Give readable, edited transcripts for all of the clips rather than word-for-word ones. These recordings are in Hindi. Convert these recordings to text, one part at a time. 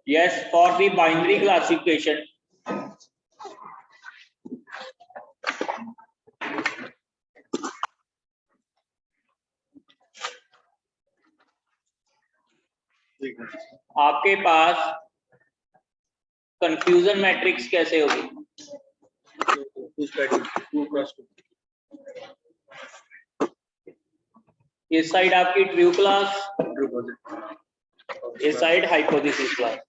Yes, for the binary classification, आपके पास कंफ्यूजन मैट्रिक्स कैसे होगी? इस साइड आपकी ट्रू क्लास, इस साइड हाइपोथेसिस क्लास।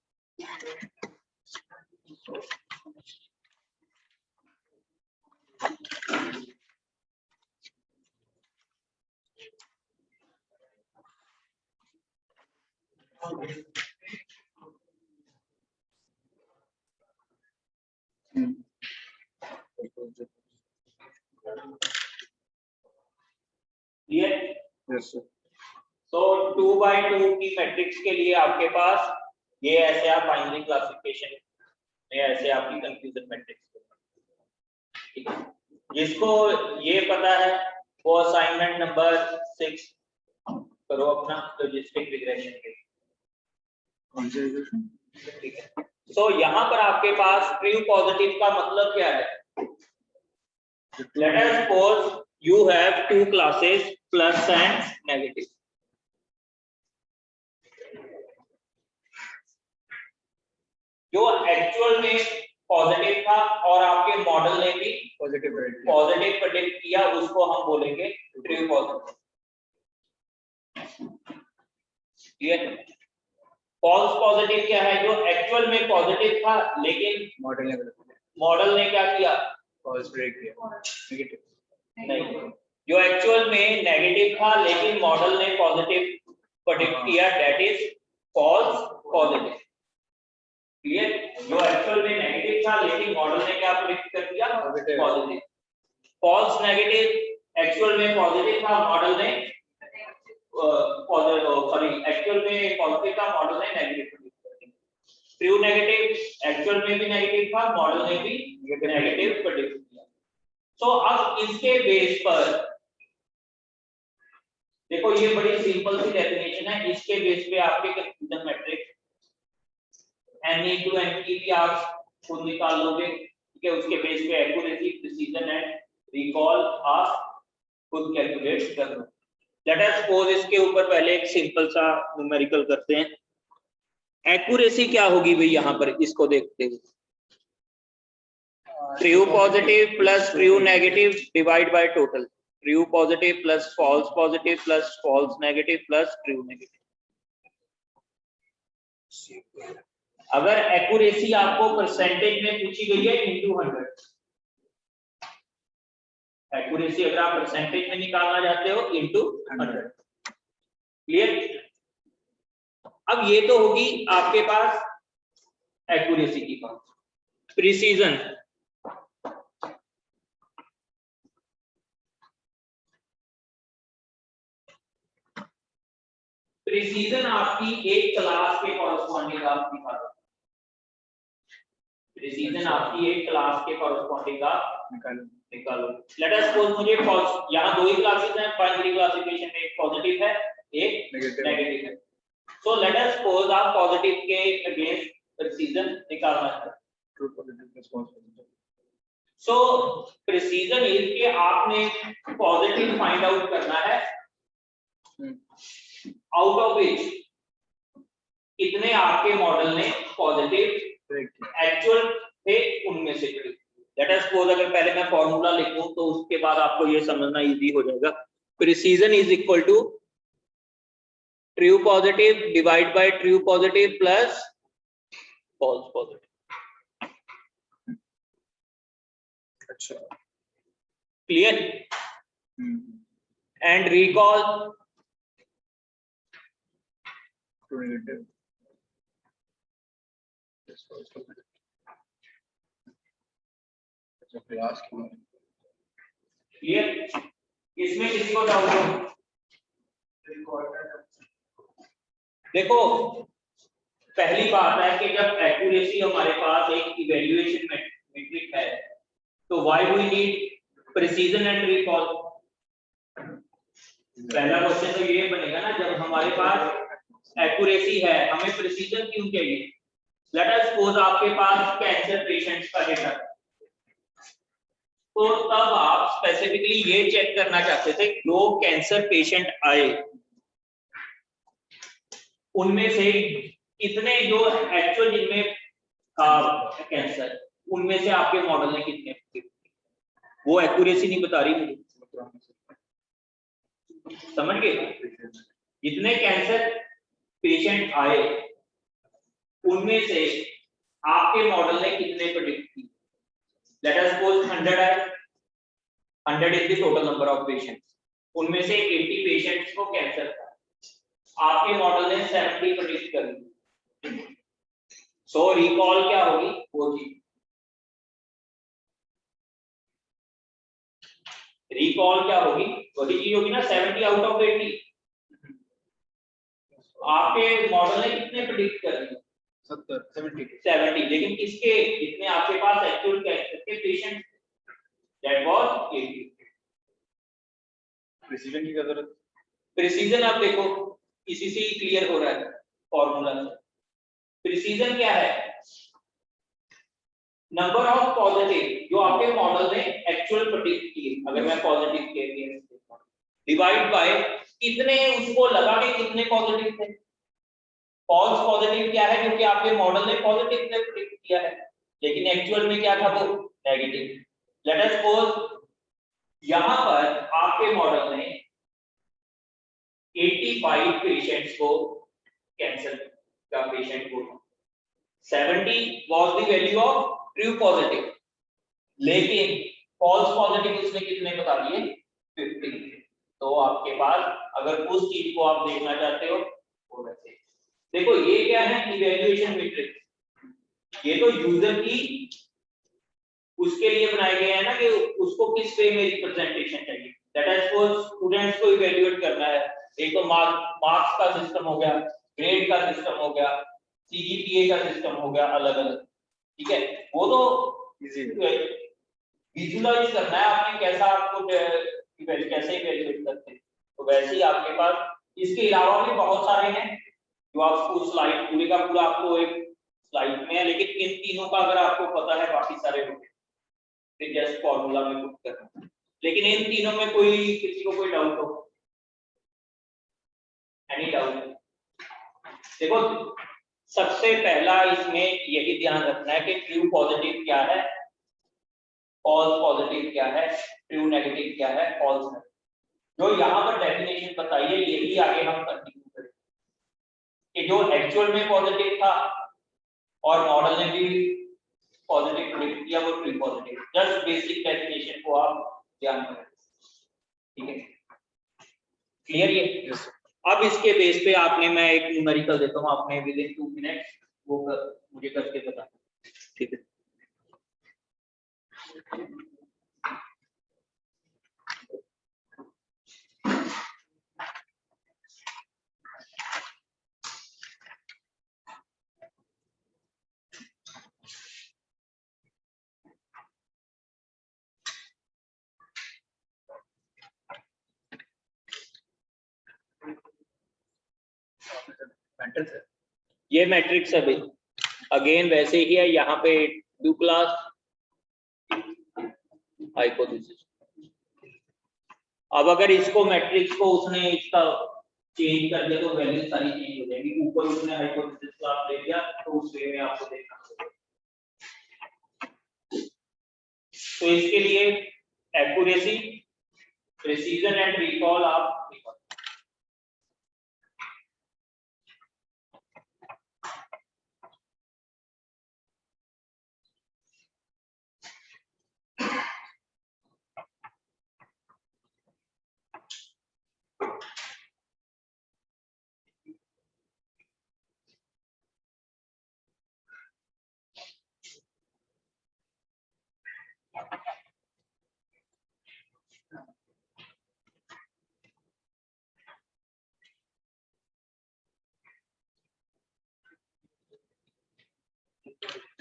तो 2x2 की मैट्रिक्स के लिए आपके पास ये ऐसे आप बाइनरी क्लासिफिकेशन में ऐसे आपकी कंफ्यूजन मैट्रिक्स, ठीक है। जिसको ये पता है वो असाइनमेंट नंबर 6 करो अपना लॉजिस्टिक रिग्रेशन के, ठीक है। तो यहाँ पर आपके पास ट्रू पॉजिटिव का मतलब क्या है? Let us suppose you have two classes plus and negative. जो एक्चुअल में पॉजिटिव था और आपके मॉडल ने भी पॉजिटिव प्रेडिक्ट किया, उसको हम बोलेंगे ट्रू पॉजिटिव। फॉल्स पॉजिटिव क्या है? जो एक्चुअल में पॉजिटिव था लेकिन मॉडल ने क्या किया? फॉल्स प्रेडिक्ट किया, नेगेटिव नहीं। जो एक्चुअल में नेगेटिव था लेकिन मॉडल ने पॉजिटिव प्रेडिक्ट किया, that is false positive. Clear? जो एक्चुअल में नेगेटिव था लेकिन मॉडल ने क्या प्रेडिक्ट कर दिया? पॉजिटिव। फॉल्स नेगेटिव, एक्चुअल में पॉजिटिव था, मॉडल ने एक्चुअल में पॉजिटिव था, मॉडल ने नेगेटिव प्रेडिक्ट कर दिया। ट्रू नेगेटिव, एक्चुअल में भी नेगेटिव था, मॉडल ने भी नेगेटिव प्रेडिक्ट किया। तो अब इसके बेस पर देखो, ये बड़ी सिंपल सी डेफिनेशन है। इसके बेस पे आपके confusion matrix n into n की भी आप खुद निकाल लोगे, ठीक है। उसके बेस पे एक्यूरेसी, प्रिसीजन एंड रिकॉल आप खुद कैलकुलेट कर लो। लेट अस सपोज इसके ऊपर पहले एक सिंपल सा न्यूमेरिकल करते हैं। एक्यूरेसी क्या होगी भाई यहाँ पर, इसको देखते हुए? True positive plus true negative divide by total. True positive plus false positive plus false negative plus true negative. अगर एक्यूरेसी आपको परसेंटेज में पूछी गई है इंटू 100, एक्यूरेसी अगर आप परसेंटेज में निकालना चाहते हो इंटू 100। क्लियर? अब ये तो होगी आपके पास एक्यूरेसी की बात। प्रिसीजन, प्रिसीजन आपकी एक क्लास के कॉरस्पॉन्डिंग आप प्रिसीजन आपकी एक क्लास के कॉरस्पॉन्डिंग आप निकालो। लेट अस सपोज मुझे यहाँ दो ही क्लासेस हैं बाइनरी क्लासिफिकेशन में, एक पॉजिटिव है एक नेगेटिव है। सो लेट अस सपोज आप पॉजिटिव के अगेंस्ट प्रिसीजन निकालना चाहते हैं। सो प्रिसीजन इज के आपने पॉजिटिव फाइंड आउट करना है, आउट ऑफ विच कितने आपके मॉडल ने पॉजिटिव एक्चुअल थे उनमें से। लेट अस सपोज अगर पहले मैं फॉर्मूला लिख दूं तो उसके बाद आपको ये समझना इजी हो जाएगा। Precision is equal to true positive divide by true positive plus false positive. अच्छा, क्लियर? And recall clear? इसमें किसी को डाउट हो? देखो पहली बात है कि जब एक्यूरेसी हमारे पास एक इवैल्यूएशन मेट्रिक है तो why we need precision and recall. पहला क्वेश्चन तो ये बनेगा ना, जब हमारे पास एक्यूरेसी है हमें प्रिसीजन क्यों चाहिए। लेट अस सपोज आपके पास कैंसर पेशेंट्स का डेटा, तो तब आप स्पेसिफिकली ये चेक करना चाहते थे जो कैंसर पेशेंट आए उनमें से कितने जो एक्चुअल जिनमें था कैंसर उनमें से आपके मॉडल ने कितने, वो एक्यूरेसी नहीं बता रही मुझे, समझ गए? जितने कैंसर पेशेंट आए उनमें से आपके मॉडल ने कितने प्रेडिक्ट की। लेट अस सपोज 100 है, 100 is the total number of patients, उनमें से 80 पेशेंट्स को कैंसर था, आपके मॉडल ने 70 प्रेडिक्ट कर दी। सो रिकॉल क्या होगी वो चीज, रिकॉल क्या होगी वही चीज होगी ना, 70 आउट ऑफ 80 आपके मॉडल ने कितने प्रेडिक्ट कर दिए 70, लेकिन किसके, जितने आपके पास एक्चुअल कैंसर के पेशेंट, दैट वाज 80। प्रिसीजन की क्या जरूरत, प्रिसीजन आप देखो इसी से ही क्लियर हो रहा है फॉर्मूला से। प्रिसीजन क्या है, नंबर ऑफ पॉजिटिव जो आपके मॉडल ने एक्चुअल प्रेडिक्ट किए, अगर मैं पॉजिटिव केस डिवाइड बाय कितने उसको लगा के कितने पॉजिटिव थे। फॉल्स पॉजिटिव क्या है, क्योंकि आपके मॉडल ने पॉजिटिव ने प्रेडिक्ट किया है लेकिन एक्चुअल में क्या था वो नेगेटिव। लेट अस सपोज यहां पर आपके मॉडल ने 85 पेशेंट्स को कैंसर का पेशेंट को 70 was the value of true positive, लेकिन फॉल्स पॉजिटिव उसने कितने बता दिए 50। तो आपके पास अगर उस चीज को आप देखना चाहते हो वो वैसे देखो, ये क्या है इवैल्यूएशन मैट्रिक्स, ये तो यूजर की उसके लिए बनाए गए हैं ना कि उसको किस वे में रिप्रेजेंटेशन चाहिए। दैट इज फॉर स्टूडेंट्स को इवैल्यूएट करना है, एक तो मार्क्स का सिस्टम हो गया, ग्रेड का सिस्टम हो गया, सीजीपीए का सिस्टम हो गया, अलग अलग, ठीक है। वो तो विजुअलाइज करना है आपने कैसा आपको कैसे इवैल्यूएट करते हैं, तो वैसे ही आपके पास इसके अलावा भी बहुत सारे हैं जो आपको स्लाइड पूरे का पूरा आपको एक स्लाइड में है, लेकिन इन तीनों का अगर आपको पता है बाकी सारे हो गए फिर जस्ट फॉर्मूला में पुट करना। लेकिन इन तीनों में कोई किसी को कोई डाउट हो, एनी डाउट? देखो सबसे पहला इसमें यही ध्यान रखना है कि ट्रू पॉजिटिव क्या है, फॉल्स पॉजिटिव क्या है, ट्रू नेगेटिव क्या है, फॉल्स है। जो यहाँ पर डेफिनेशन बताई है यही आगे हम कंटिन्यू करेंगे कि जो एक्चुअल में पॉजिटिव था और मॉडल ने भी पॉजिटिव प्रेडिक्ट किया वो true positive, just basic definition को आप ध्यान रखें, ठीक है? क्लियर ये? yes. अब इसके बेस पे आपने, मैं एक न्यूमेरिकल देता हूं आपने विद इन 2 मिनट्स वो मुझे करके बता, ठीक है? ये मैट्रिक्स है भाई, अगेन वैसे ही है, यहाँ पे ड्यू क्लास हाइपोथेसिस। अब अगर इसको मैट्रिक्स को उसने इसका चेंज कर दिया तो वैल्यू सारी चेंज हो जाएगी, ऊपर उसने हाइपोथेसिस क्लास ले दिया तो उस वे में आपको देखना होगा। तो इसके लिए एक्यूरेसी, प्रिसीजन एंड रिकॉल आप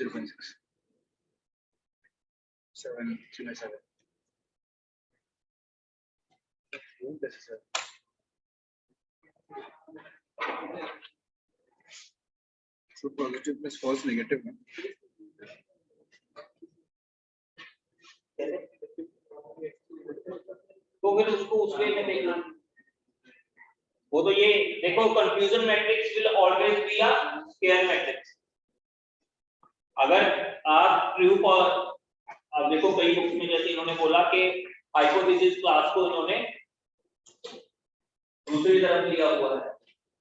0.6 7 3/7 this is it. So positive plus false negative है। तो फिर उसको उस वे में देखना। वो तो ये देखो confusion matrix will always be a square matrix. अगर आप ट्रू और अब देखो कई बुक्स में जैसे इन्होंने बोला कि हाइपोथेसिस क्लास को इन्होंने दूसरी तरफ लिया हुआ है,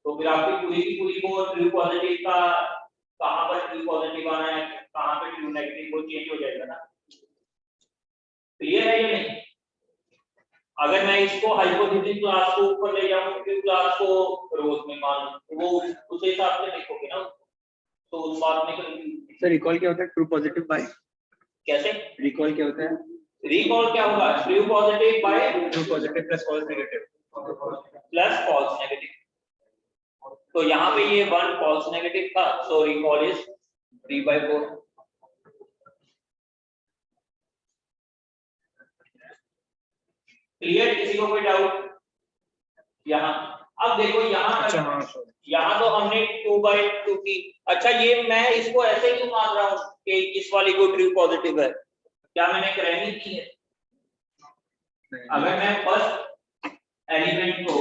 तो फिर आपकी पूरी की पूरी को ट्रू पॉजिटिव का कहां पर ट्रू पॉजिटिव आना है, कहां पे ट्रू नेगेटिव, वो चेंज हो जाएगा ना। क्लियर है या नहीं? अगर मैं इसको हाइपोथेसिस क्लास को ऊपर ले जाऊं, ट्रू क्लास को रोज में मान लूं, तो वो उस हिसाब से देखोगे ना, तो उस बात में कंफ्यूज। सर रिकॉल क्या होता है? ट्रू पॉजिटिव बाय कैसे रिकॉल क्या होता है? रिकॉल क्या होगा? True positive by true positive plus false negative plus false negative. तो यहाँ पे ये 1 फॉल्स नेगेटिव था, सो रिकॉल इज 3/4। क्लियर? किसी को कोई डाउट यहाँ? अब देखो यहाँ अच्छा हाँ यहाँ तो हमने 2/2 की। अच्छा ये मैं इसको ऐसे क्यों मान रहा हूँ कि इस वाली को ट्रू पॉजिटिव है? क्या मैंने करैनी की है? अगर मैं फर्स्ट एलिमेंट को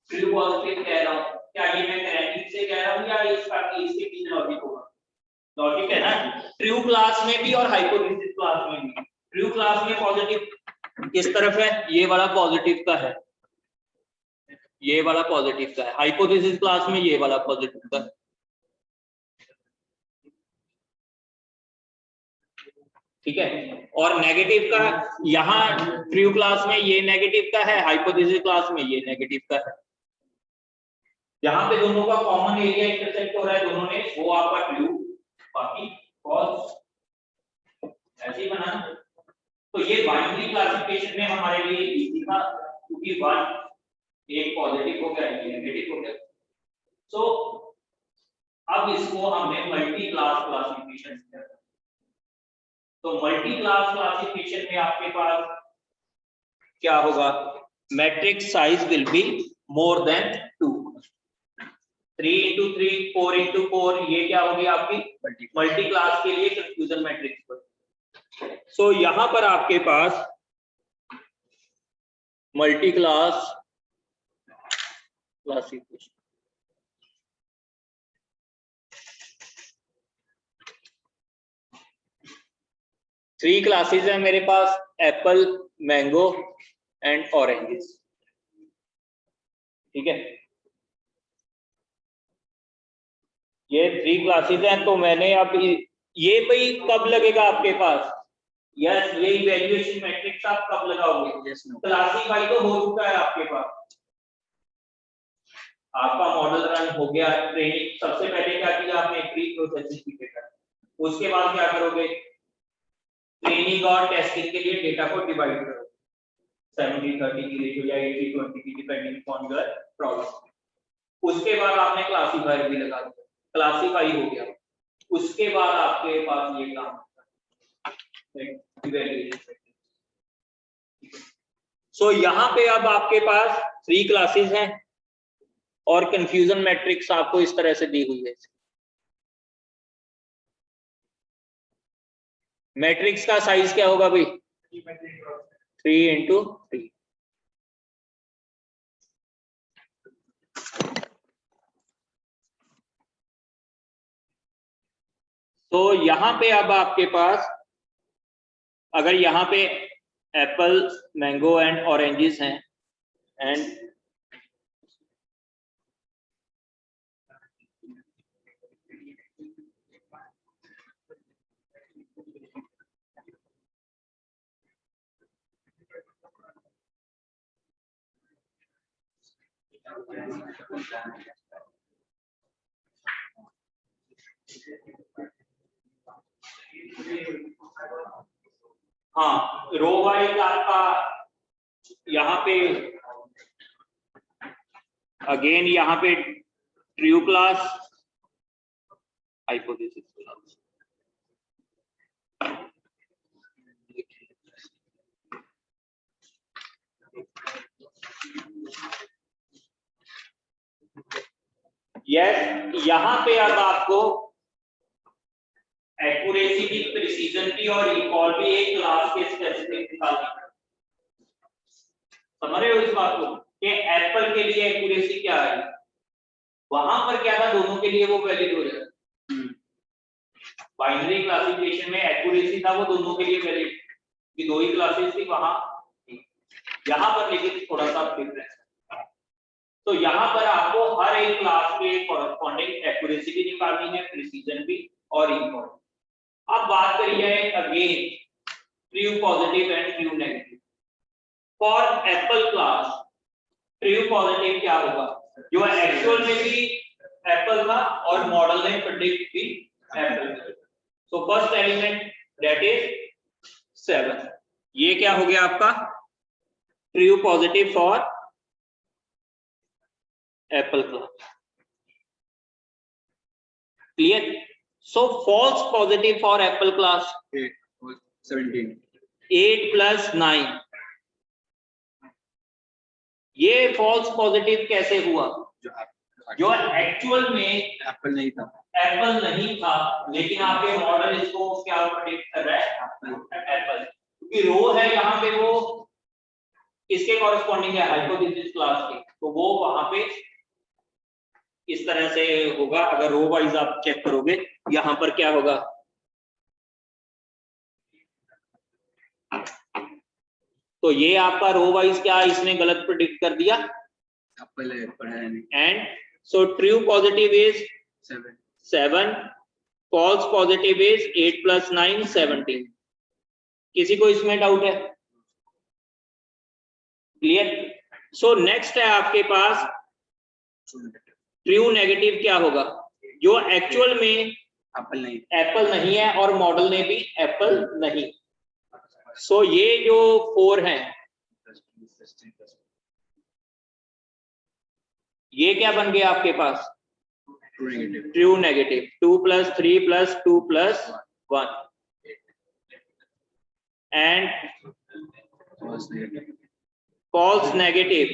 ट्रू पॉजिटिव कह रहा हूँ, क्या ये मैं करैनी से कह रहा हूँ या इसका इसके पीछे लॉजिक होगा? लॉजिक है ना, ट्रू क्लास में भी और हाइपोथेसिस क्लास में भी। ट्रू क्लास में पॉजिटिव किस तरफ है? ये वाला पॉजिटिव का है, ये वाला पॉजिटिव का है। हाइपोथेसिस क्लास में ये वाला पॉजिटिव का है। ठीक है, और नेगेटिव का यहाँ ट्रू क्लास में ये नेगेटिव का है, हाइपोथेसिस क्लास में ये नेगेटिव का है। यहाँ पे दोनों का कॉमन एरिया इंटरसेक्ट हो रहा है दोनों में, वो आपका ट्रू, बाकी फॉल्स। ऐसे ही बना। तो ये बाइनरी क्लासिफिकेशन में हमारे लिए इजी था, क्योंकि 1 एक पॉजिटिव हो गया, एक नेगेटिव हो गया। सो अब इसको हमने मल्टी क्लास क्लासिफिकेशन किया। तो मल्टी क्लास क्लासिफिकेशन में आपके पास क्या होगा? Matrix size will be more than 2। 3 into 3 4 into 4 ये क्या होगी आपकी मल्टी क्लास के लिए कंफ्यूजन मैट्रिक्स पर। सो यहां पर आपके पास multi class classification three classes है मेरे पास, एप्पल, मैंगो एंड ऑरेंजेस। ठीक है, ये 3 क्लासेस हैं। तो मैंने अब ये भाई कब लगेगा आपके पास? यस, ये इवैल्यूएशन मैट्रिक्स आप कब लगाओगे? क्लासिफाई तो हो चुका है आपके पास, आपका मॉडल रन हो गया। ट्रेनिंग सबसे पहले क्या किया आपने? प्री प्रोसेसिंग की डेटा। उसके बाद क्या करोगे? ट्रेनिंग और टेस्टिंग के लिए डेटा को डिवाइड करो 70-30 की रेशियो या 80-20 की, डिपेंडिंग ऑन योर प्रॉब्लम। उसके बाद आपने क्लासिफायर भी लगा दिया, क्लासिफाई हो गया। उसके बाद आपके पास ये काम सो यहाँ पे अब आपके पास 3 क्लासेस हैं और कंफ्यूजन मैट्रिक्स आपको इस तरह से दी हुई है। मैट्रिक्स का साइज क्या होगा भाई? 3 into 3। तो यहां पे अब आपके पास अगर यहाँ पे एप्पल, मैंगो एंड ऑरेंजेस हैं एंड हाँ, रो वाइज आपका यहाँ पे अगेन यहाँ पे true class, hypothesis class. Yes, यहाँ पे अब आपको एक्यूरेसी की, प्रिसीजन की और रिकॉल भी एक क्लास के स्पेसिफिक निकालनी है। समझ रहे हो इस बात को कि एप्पल के लिए एक्यूरेसी क्या है, वहां पर क्या था, दोनों के लिए वो वैलिड हो रहा है। बाइनरी क्लासिफिकेशन में एक्यूरेसी था वो दोनों के लिए वैलिड, कि दो ही क्लासेस थी वहां, यहाँ पर लेकिन थोड़ा सा डिफरेंस है। तो यहाँ पर आपको हर एक क्लास के कॉरेस्पॉन्डिंग एक्यूरेसी भी निकालनी है, प्रिसीजन भी और रिकॉल। अब बात करी जाए again true positive and true negative. For apple class true positive क्या होगा, जो एक्चुअल में भी एप्पल था और मॉडल ने प्रेडिक्ट भी apple. So first element that is 7, ये क्या हो गया आपका true positive for apple class. Clear? So false positive for apple class 17, 8 + 9। ये फॉल्स पॉजिटिव कैसे हुआ, जो एक्चुअल में एप्पल नहीं था, एप्पल नहीं था, लेकिन आपके मॉडल इसको क्या प्रेडिक्ट कर रहा है, एप्पल। क्योंकि रो है यहाँ पे वो किसके कॉरेस्पॉन्डिंग है, हाइपोथेसिस क्लास के, तो वो वहां पे इस तरह से होगा। अगर रो वाइज आप चेक करोगे यहाँ पर क्या होगा, तो ये आपका रो वाइज क्या इसने गलत प्रेडिक्ट कर दिया, एप्पल है, पढ़ा है नहीं। And so true positive is 7, false positive is 8 + 9 17। किसी को इसमें डाउट है? क्लियर? सो नेक्स्ट है आपके पास ट्रू नेगेटिव क्या होगा, जो एक्चुअल में एप्पल नहीं है और मॉडल ने भी एप्पल नहीं। सो ये जो 4 हैं, ये क्या बन गया आपके पास, true negative. 2 + 3 + 2 + 1 and false negative,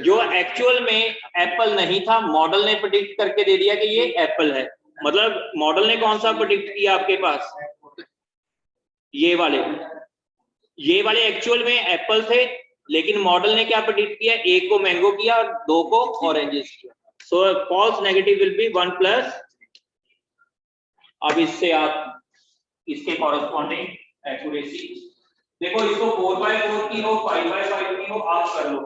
जो एक्चुअल में एप्पल नहीं था, मॉडल ने प्रेडिक्ट करके दे दिया कि ये एप्पल है। मतलब मॉडल ने कौन सा प्रेडिक्ट किया आपके पास, ये वाले एक्चुअल में एप्पल थे, लेकिन मॉडल ने क्या प्रेडिक्ट किया, एक को मैंगो किया और 2 को ऑरेंजेस किया। सो फॉल्स नेगेटिव विल बी 1 +। अब इससे आप इसके कॉरेस्पॉन्डिंग एक्यूरेसी देखो, इसको 4/4 की हो, 5/5 की हो, आप कर लो।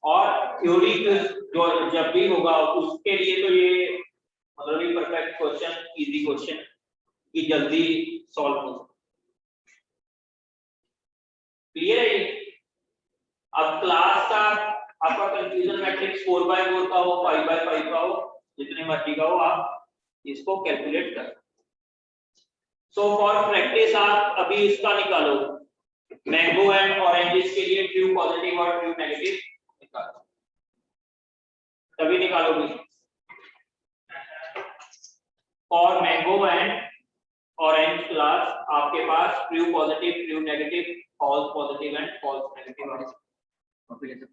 और थ्योरी जो जब भी होगा उसके लिए तो ये मतलब परफेक्ट क्वेश्चन, इजी क्वेश्चन की जल्दी सॉल्व हो। क्लियर है ये? अब क्लास का आपका कंफ्यूजन मैट्रिक्स 4/4 का हो, 5/5 का हो, जितने मर्जी का हो, आप इसको कैलकुलेट कर। सो फॉर प्रैक्टिस आप अभी इसका निकालो, मैंगो एंड ऑरेंजेस के लिए ट्रू पॉजिटिव और ट्रू नेगेटिव निकालो, तभी निकालोगे। For mango and orange class आपके पास true positive, true negative, false positive and false negative.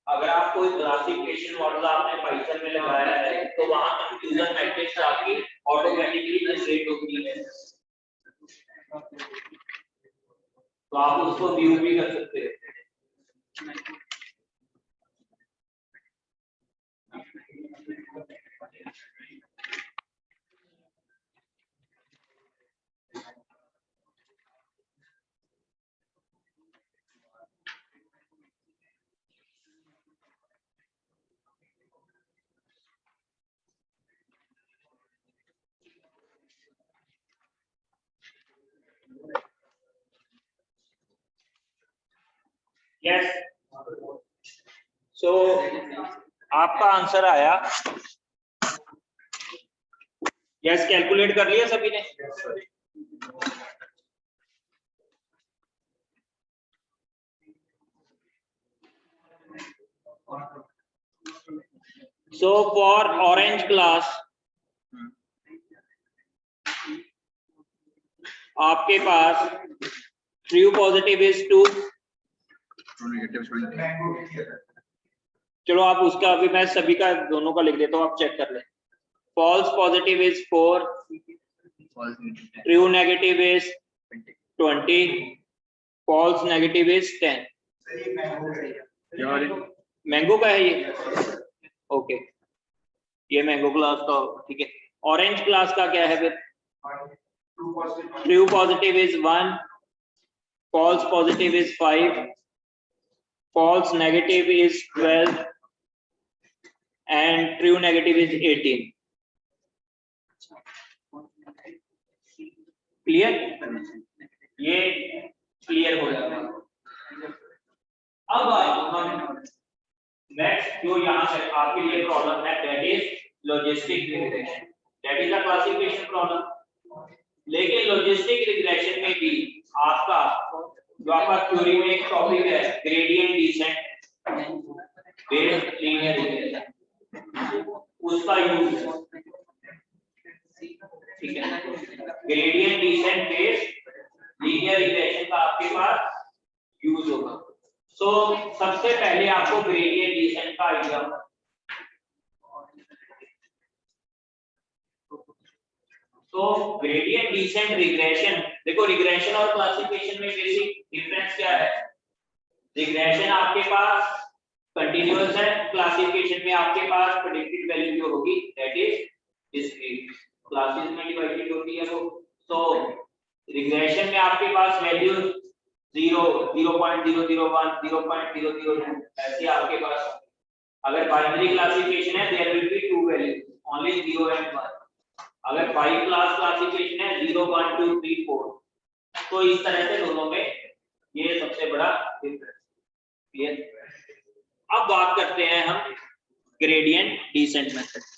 अगर आप कोई क्लासिफिकेशन मॉडल आपने पाइथन में लगाया है तो वहां कंफ्यूजन मैट्रिक्स आपकी ऑटोमेटिकली जनरेट होती है, तो आप उसको व्यू भी कर सकते हैं। यस, सो आपका आंसर आया यस। कैलकुलेट कर लिया सभी ने? So for orange class आपके पास ट्रू पॉजिटिव इज 2, चलो आप उसका अभी मैं सभी का दोनों का लिख देता हूँ, आप चेक कर लें। False positive is 4, true negative is 20, false negative is 10। Mango का है ये, ओके, ये मैंगो क्लास का, ठीक है। ऑरेंज क्लास का क्या है फिर? True positive is 1, false positive is 5, false negative is 12 and true negative is 18। Clear? ये क्लियर हो जाएगा। अब हम नेक्स्ट जो यहाँ से आपके लिए प्रॉब्लम है that is logistic regression, that is a classification problem. लेकिन लॉजिस्टिक रिग्रेशन में भी आपका जो आपका थ्योरी में एक टॉपिक है gradient descent based linear regression, उसका यूज, ठीक है, gradient descent based linear regression का आपके पास यूज होगा। सो सबसे पहले आपको ग्रेडियंट डिसेंट का आइडिया होगा। तो ग्रेडियंट डिसेंट रिग्रेशन, देखो रिग्रेशन और क्लासिफिकेशन में बेसिक डिफरेंस क्या है? रिग्रेशन आपके पास कंटीन्यूअस है, क्लासिफिकेशन में आपके पास प्रेडिक्टेड वैल्यू जो होगी दैट इज डिस्क्रीट, क्लासेस में डिवाइडेड होती है वो। तो रिग्रेशन में आपके पास वैल्यू 0, 0.001, 0.002 ऐसे आपके पास। अगर बाइनरी क्लासिफिकेशन है there will be 2 values only 0 and 1। अगर 5 क्लास क्लासिफिकेशन है 0, 1, 2, 3, 4। तो इस तरह से दोनों में ये सबसे बड़ा डिफरेंस। क्लियर? अब बात करते हैं हम gradient descent method.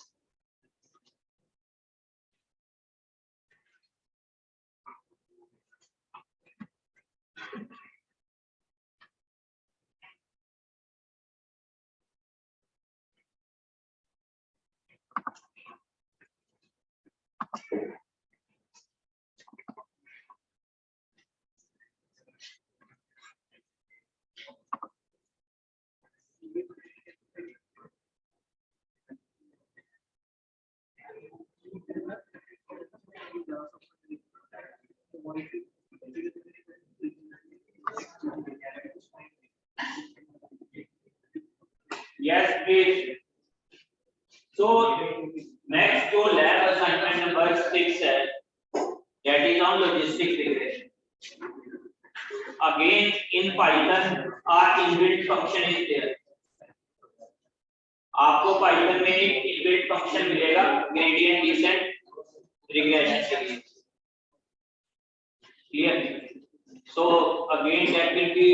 Yes, please. So next जो lab assignment number 6 है, that is on logistic regression. Again in Python our inbuilt function is there. आपको Python में एक inbuilt function मिलेगा gradient descent regression के लिए। Clear? So again that will be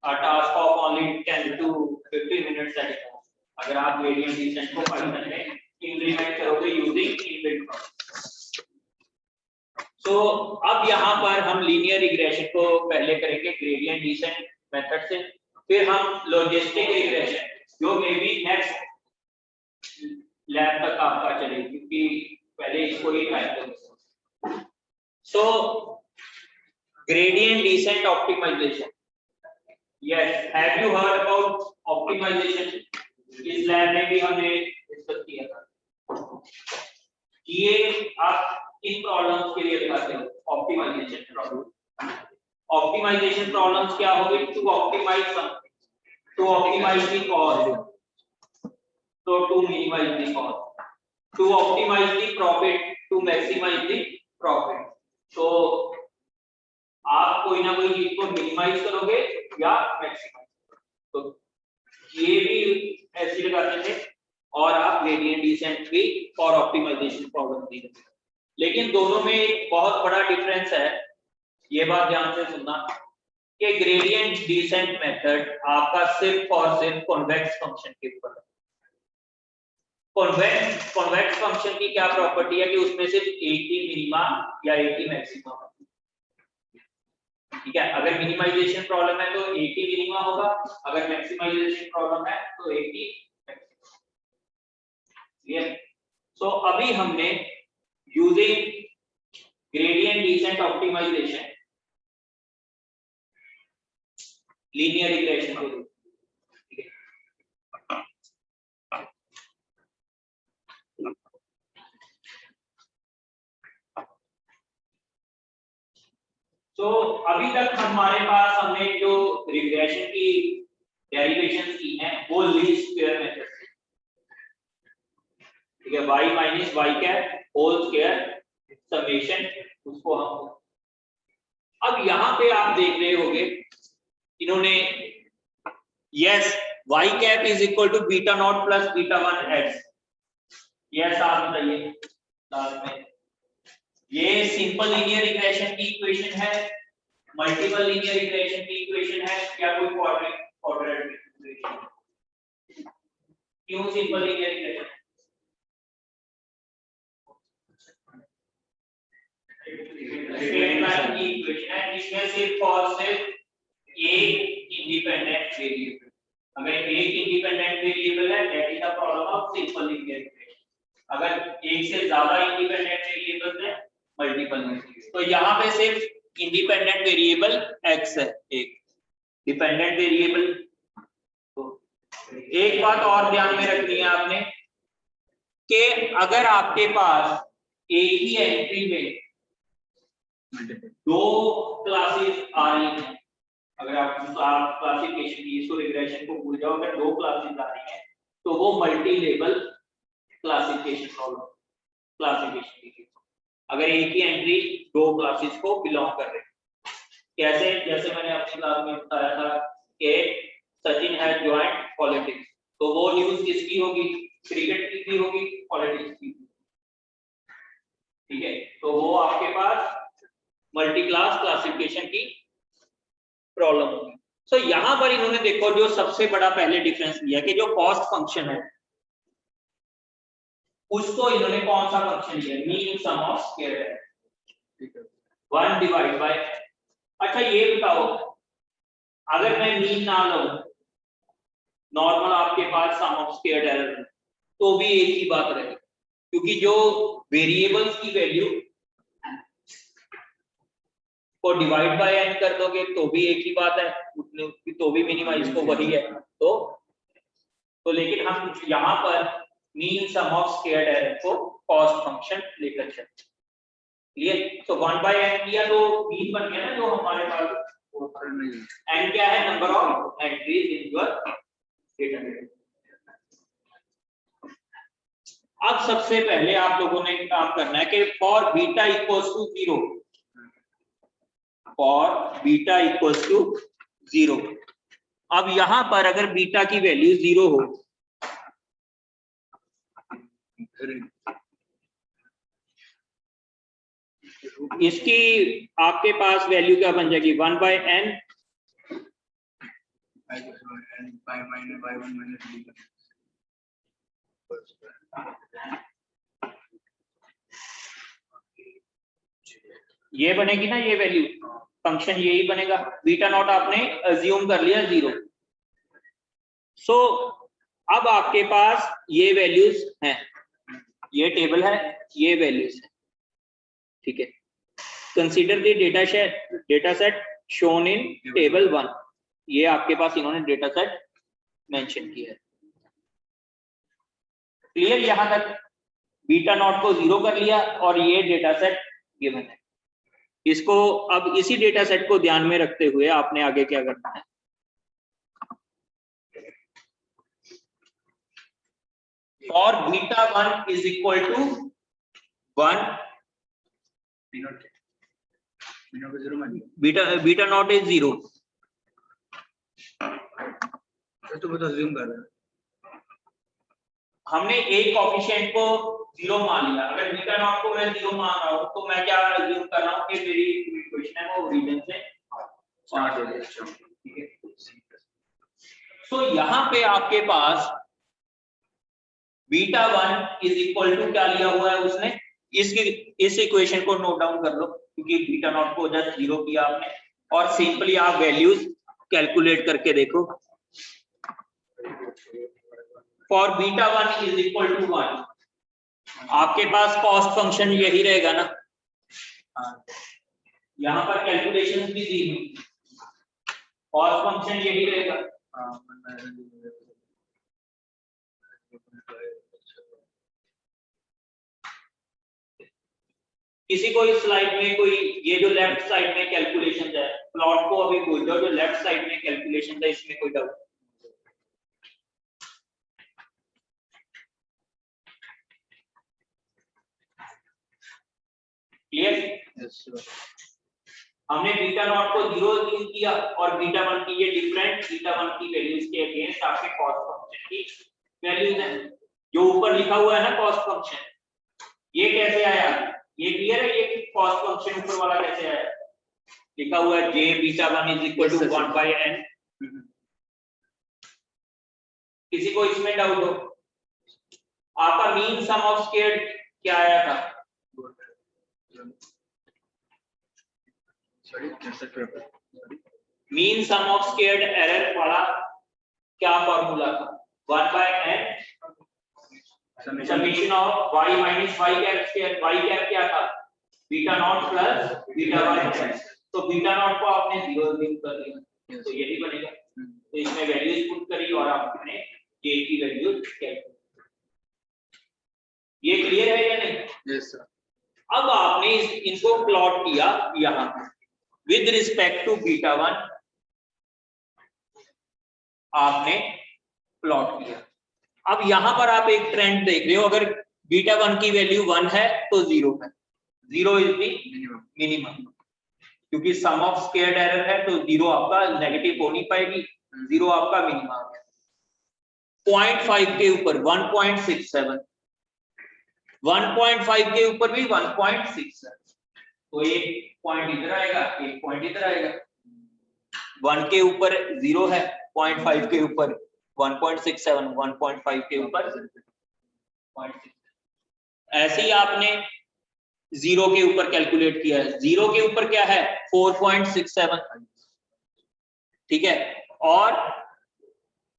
a task of only 10 to 15 minutes at a time. अगर आप gradient descent को Python में implement करोगे using inbuilt function। So अब यहाँ पर हम linear regression को पहले करेंगे gradient descent method से, फिर हम logistic regression जो मे बी नेक्स्ट लैब तक आपका चले, क्योंकि पहले इसको ही टाइम दो। सो gradient descent optimization, yes, have you heard about optimization? इस लैब में भी हमने डिस्कस किया था। ये आप इन प्रॉब्लम्स के लिए लगाते हो ऑप्टिमाइजेशन प्रॉब्लम। ऑप्टिमाइजेशन प्रॉब्लम्स क्या होगी? To optimize something, to optimize the cost, तो to minimize the cost, to optimize the profit, to maximize the profit. तो आप कोई ना कोई चीज को मिनिमाइज करोगे या मैक्सिमाइज करोगे, तो ये भी ऐसे लगाते थे। और आप ग्रेडियंट डिसेंट भी फॉर ऑप्टिमाइजेशन प्रॉब्लम दी जाती है। लेकिन दोनों में एक बहुत बड़ा डिफरेंस है, ये बात ध्यान से सुनना कि ग्रेडियंट डिसेंट मेथड आपका सिर्फ और सिर्फ कॉन्वेक्स फंक्शन के ऊपर है। कॉन्वेक्स फंक्शन की क्या प्रॉपर्टी है कि उसमें सिर्फ एक ही मिनिमा या एक ही मैक्सिमा है, ठीक है। अगर मिनिमाइजेशन प्रॉब्लम है तो एक ही मिनिमा होगा, अगर मैक्सिमाइजेशन प्रॉब्लम है तो एक ही मैक्सिमा। क्लियर? सो अभी हमने using gradient descent optimisation linear regression को, ठीक है। तो अभी तक हमारे पास हमने जो रिग्रेशन की डेरिवेशंस की हैं वो लीस्ट स्क्वायर मेथड से, ठीक है। y minus y cap whole square summation, उसको हम अब यहाँ पे आप देख रहे होंगे इन्होंने yes y cap is equal to beta not plus beta 1 x, yes आप बताइए लास्ट में। ये सिंपल लीनियर रिग्रेशन की इक्वेशन है, मल्टीपल लीनियर रिग्रेशन की इक्वेशन है, या कोई क्वाड्रेटिक इक्वेशन? क्यों simple linear regression? Straight line की इक्वेशन है जिसमें सिर्फ और सिर्फ एक इंडिपेंडेंट वेरिएबल, अगर एक इंडिपेंडेंट वेरिएबल है that is the problem of simple linear regression. अगर एक से ज्यादा इंडिपेंडेंट वेरिएबल्स है मल्टीपल वेरिएबल। तो यहाँ पे सिर्फ इंडिपेंडेंट वेरिएबल x है, एक डिपेंडेंट वेरिएबल। तो एक बात और ध्यान में रखनी है आपने कि अगर आपके पास एक ही एंट्री में दो क्लासेस आ रही हैं, अगर आप क्लासिफिकेशन की इसको रिग्रेशन को भूल जाओ, अगर दो क्लासेस आ रही हैं तो वो multi level classification problem classification की। अगर एक ही एंट्री दो क्लासेस को बिलोंग कर रही है, कैसे? जैसे मैंने अपनी क्लास में बताया था कि सचिन हैज जॉइंड पॉलिटिक्स, तो वो न्यूज़ किसकी होगी? क्रिकेट की भी होगी, पॉलिटिक्स की, ठीक है। तो वो आपके पास मल्टी क्लास क्लासिफिकेशन की प्रॉब्लम होगी। सो यहां पर इन्होंने देखो जो सबसे बड़ा पहले डिफरेंस लिया कि जो कॉस्ट फंक्शन है उसको इन्होंने कौन सा फंक्शन लिया? मीन सम ऑफ स्क्वायर है 1 डिवाइड बाय। अच्छा ये बताओ, अगर मैं मीन ना लूं, नॉर्मल आपके पास सम ऑफ स्क्वायर एरर, तो भी एक ही बात रहेगी, क्योंकि जो वेरिएबल्स की वैल्यू को डिवाइड बाय n कर दोगे तो भी एक ही बात है, उतने तो भी मिनिमाइज को वही है। तो लेकिन हम यहाँ पर mean sum of squared error को कॉस्ट फंक्शन लेकर चलते हैं। क्लियर? तो 1 बाय n किया तो मीन बन गया ना जो हमारे पास। n क्या है? Number of entries in your database. अब सबसे पहले आप लोगों ने काम करना है कि for beta equals to 0, for beta equals to 0। अब यहां पर अगर बीटा की वैल्यू 0 हो, इसकी आपके पास वैल्यू क्या बन जाएगी? 1 बाय n ये बनेगी ना, ये वैल्यू फंक्शन यही बनेगा। बीटा नॉट आपने अज्यूम कर लिया 0। सो अब आपके पास ये वैल्यूज हैं, ये टेबल है, ये वैल्यूज है, ठीक है। Consider the data set shown in table 1, ये आपके पास इन्होंने डेटा सेट मेंशन किया है। क्लियर? यहां तक बीटा नॉट को 0 कर लिया और ये डेटा सेट गिवन है। इसको अब इसी डेटा सेट को ध्यान में रखते हुए आपने आगे क्या करना है, और beta 1 is equal to 1, beta not is 0, तो बता अज्यूम कर रहे हैं। हमने एक कोएफिशिएंट को 0 मान लिया। अगर बीटा नॉट को मैं 0 मान रहा हूं तो मैं क्या अज्यूम कर रहा हूं कि मेरी इक्वेशन है वो ओरिजिन से स्टार्ट हो रही है, ठीक है। तो यहां पे आपके पास बीटा 1 इज इक्वल टू क्या लिया हुआ है उसने, इस इक्वेशन को नोट डाउन कर लो, क्योंकि बीटा नॉट को जस्ट 0 किया आपने, और सिंपली आप वैल्यूज कैलकुलेट करके देखो। For beta 1 is equal to 1, आपके पास कॉस्ट फंक्शन यही रहेगा ना, यहां पर कैलकुलेशन भी दी हुई, कॉस्ट फंक्शन यही रहेगा। किसी को इस स्लाइड में कोई, ये जो लेफ्ट साइड में कैलकुलेशन है, प्लॉट को अभी भूल जाओ, जो लेफ्ट साइड में कैलकुलेशन है इसमें कोई डाउट? क्लियर? हमने बीटा नॉट को 0 यूज किया और बीटा 1 की ये डिफरेंट बीटा 1 की वैल्यूज के अगेंस्ट आपके कॉस्ट फंक्शन की वैल्यूज हैं, जो ऊपर लिखा हुआ है ना कॉस्ट फंक्शन, ये कैसे आया? ये क्लियर है? ये कॉस्ट फंक्शन ऊपर वाला कैसे आया? लिखा हुआ है j beta 1 is equal to 1 by n। किसी को इसमें डाउट हो? आपका मीन सम ऑफ स्क्वायर्ड क्या आया था? Mean sum of squared error वाला क्या फॉर्मूला था? 1 by n summation of y minus y cap square. y cap क्या था? Beta not plus beta 1। तो बीटा नॉट को आपने 0 यूज कर लिया, तो यही बनेगा। तो इसमें वैल्यूज पुट करी और आपने k की वैल्यू कैलकुलेट। ये क्लियर है या नहीं? Yes sir. अब आपने इनको प्लॉट किया यहां विद रिस्पेक्ट टू बीटा 1, आपने प्लॉट किया। अब यहां पर आप एक ट्रेंड देख रहे हो, अगर बीटा 1 की वैल्यू 1 है तो 0 है, 0 इज द मिनिमम, क्योंकि सम ऑफ स्क्वायर्ड एरर है तो 0 आपका नेगेटिव हो नहीं पाएगी, 0 आपका मिनिमम है। 0.5 के ऊपर 1.67, 1.5 के ऊपर भी 1.67, तो एक पॉइंट इधर आएगा, एक पॉइंट इधर आएगा। 1 के ऊपर 0 है, 0.5 के ऊपर 1.67, 1.5 के ऊपर 0.6। ऐसे ही आपने 0 के ऊपर कैलकुलेट किया है, 0 के ऊपर क्या है? 4.67, ठीक है, और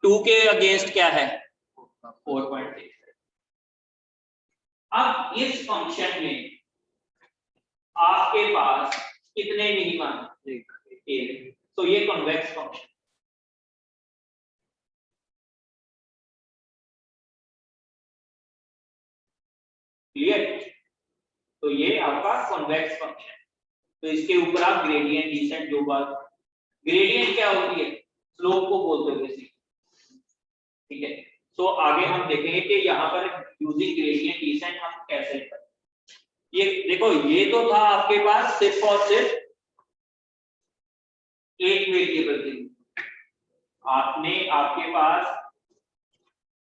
2 के अगेंस्ट क्या है? 4.6। अब इस फंक्शन में आपके पास कितने मिनिमम? एक। तो ये कॉन्वेक्स फंक्शन, क्लियर? तो ये आपका कॉन्वेक्स फंक्शन, तो इसके ऊपर आप ग्रेडियंट डिसेंट, जो बात, ग्रेडियंट क्या होती है? स्लोप को बोलते हो बेसिकली, ठीक है। तो आगे हम देखेंगे कि यहाँ पर यूजिंग ग्रेडियंट डिसेंट हम कैसे करें। ये देखो, ये तो था आपके पास सिर्फ और सिर्फ एक वेरिएबल के लिए, आपके पास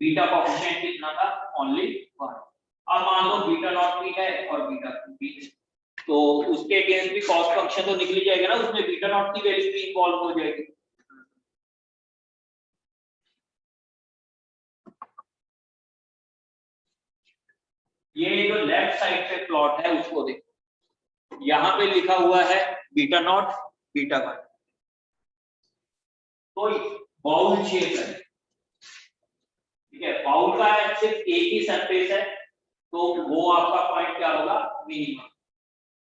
बीटा कोएफिशिएंट कितना था? ओनली 1। अब मान लो बीटा नॉट भी है और बीटा भी है, तो उसके अगेंस्ट भी कॉस्ट फंक्शन तो निकल जाएगा ना, उसमें बीटा नॉट की वैल्यू भी इन्वॉल्व हो जाएगी। ये जो लेफ्ट साइड पे प्लॉट है उसको देखो, यहां पे लिखा हुआ है बीटा नॉट बीटा 1, तो बाउल शेप है, ठीक है, बाउल का सिर्फ एक ही सरफेस है तो वो आपका पॉइंट क्या होगा, मिनिमम।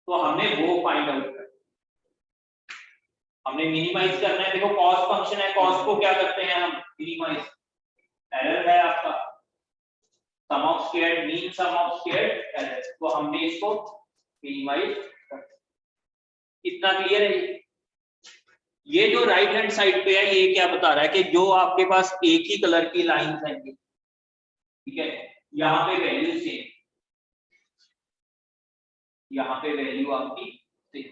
तो हमने वो फाइंड आउट करना, हमने मिनिमाइज करना है। देखो कॉस्ट फंक्शन है, कॉस्ट को क्या करते हैं हम, मिनिमाइज। एरर है आपका sum of squared, mean sum of squared error, तो हमने इसको मिनिमाइज कर। इतना क्लियर है? ये जो राइट हैंड साइड पे है ये क्या बता रहा है कि जो आपके पास एक ही कलर की लाइंस हैं, ठीक है, यहाँ पे वैल्यू सेम, यहाँ पे वैल्यू आपकी सेम,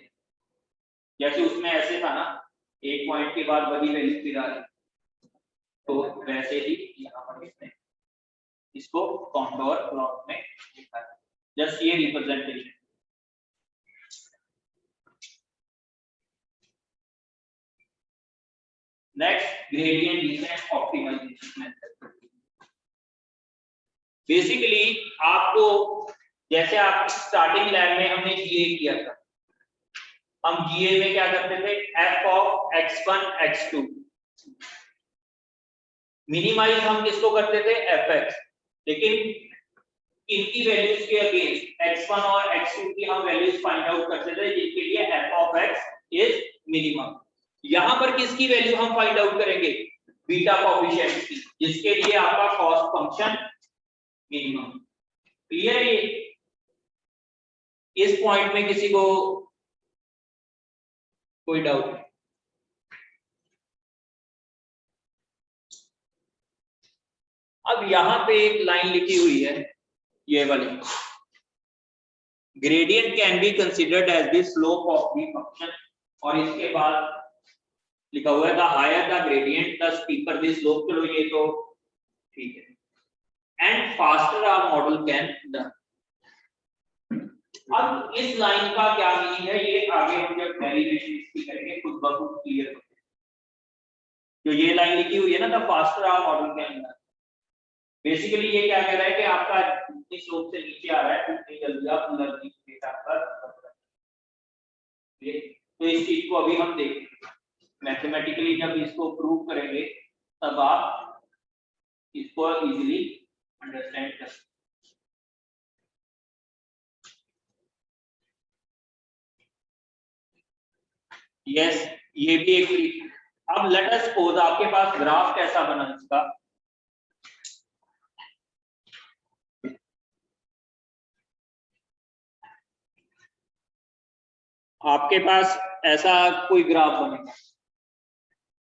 जैसे उसमें ऐसे था ना, एक पॉइंट के बाद वही वैल्यू फिर आ रही, तो वैसे ही यहाँ पर इसने इसको कॉन्टोर प्लॉट में लिखा है, जस्ट ये representation. Next, gradient descent optimisation method. Basically आपको, जैसे आप स्टार्टिंग लैब में हमने जीए किया था, हम जीए में क्या करते थे, f of x1 x2, minimise हम किसको करते थे, fx, लेकिन इनकी वैल्यूज के अगेंस्ट x1 और x2 की हम वैल्यूज फाइंड आउट करते थे, जिनके लिए f of x is minimum. यहां पर किसकी वैल्यू हम फाइंड आउट करेंगे, बीटा कोएफिशिएंट की, जिसके लिए आपका कॉस्ट फंक्शन मिनिमम। क्लियर है? ये इस पॉइंट में किसी को कोई डाउट? अब यहां पे एक लाइन लिखी हुई है, ये वाली, gradient can be considered as the slope of the function, और इसके बाद लिखा हुआ है the higher the gradient the steeper the slope. चलो ये तो ठीक है, and faster our model can done. अब इस लाइन का क्या मीनिंग है, ये आगे हम जब डेरिवेशन इसकी करेंगे खुद ब खुद क्लियर होगा। जो ये लाइन लिखी हुई है ना, the faster our model can done, basically ये क्या कह रहा है कि आपका जितनी स्लोप से नीचे आ रहा है उतनी जल्दी आप लर्निंग डेटा पर, तो इस चीज को अभी हम देखेंगे मैथमेटिकली, जब इसको प्रूव करेंगे तब आप इसको इजीली अंडरस्टैंड कर सकते। यस, ये भी एक। अब लेट अस सपोज आपके पास ग्राफ कैसा बना इसका, आपके पास ऐसा कोई ग्राफ बनेगा,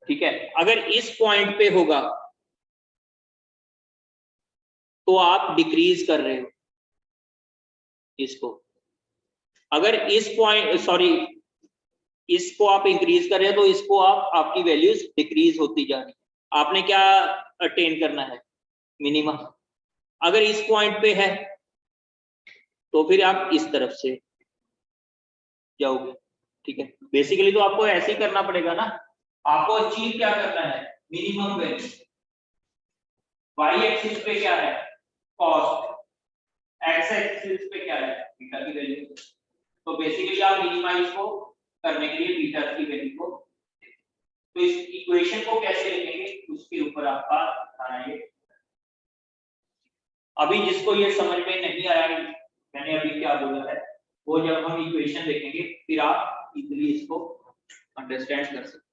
ठीक है, अगर इस पॉइंट पे होगा तो आप डिक्रीज कर रहे हो इसको, अगर इस पॉइंट, सॉरी, इसको आप इंक्रीज कर रहे हो तो इसको आपकी वैल्यूज डिक्रीज होती जा रही है। आपने क्या अटेन करना है, मिनिमम। अगर इस पॉइंट पे है तो फिर आप इस तरफ से जाओगे, ठीक है। बेसिकली तो आपको ऐसे ही करना पड़ेगा ना, आपको अचीव क्या करना है, मिनिमम वैल्यू। वाई एक्सिस पे क्या है, कॉस्ट, एक्स एक्सिस पे क्या है, बीटा की वैल्यू। तो बेसिकली आप मिनिमाइज को करने के लिए बीटा की वैल्यू को, तो इस इक्वेशन को कैसे लिखेंगे उसके ऊपर आपका आना है। अभी जिसको ये समझ में नहीं आया मैंने अभी क्या बोला है, वो जब हम इक्वेशन देखेंगे फिर आप इजीली इसको अंडरस्टैंड कर सकते।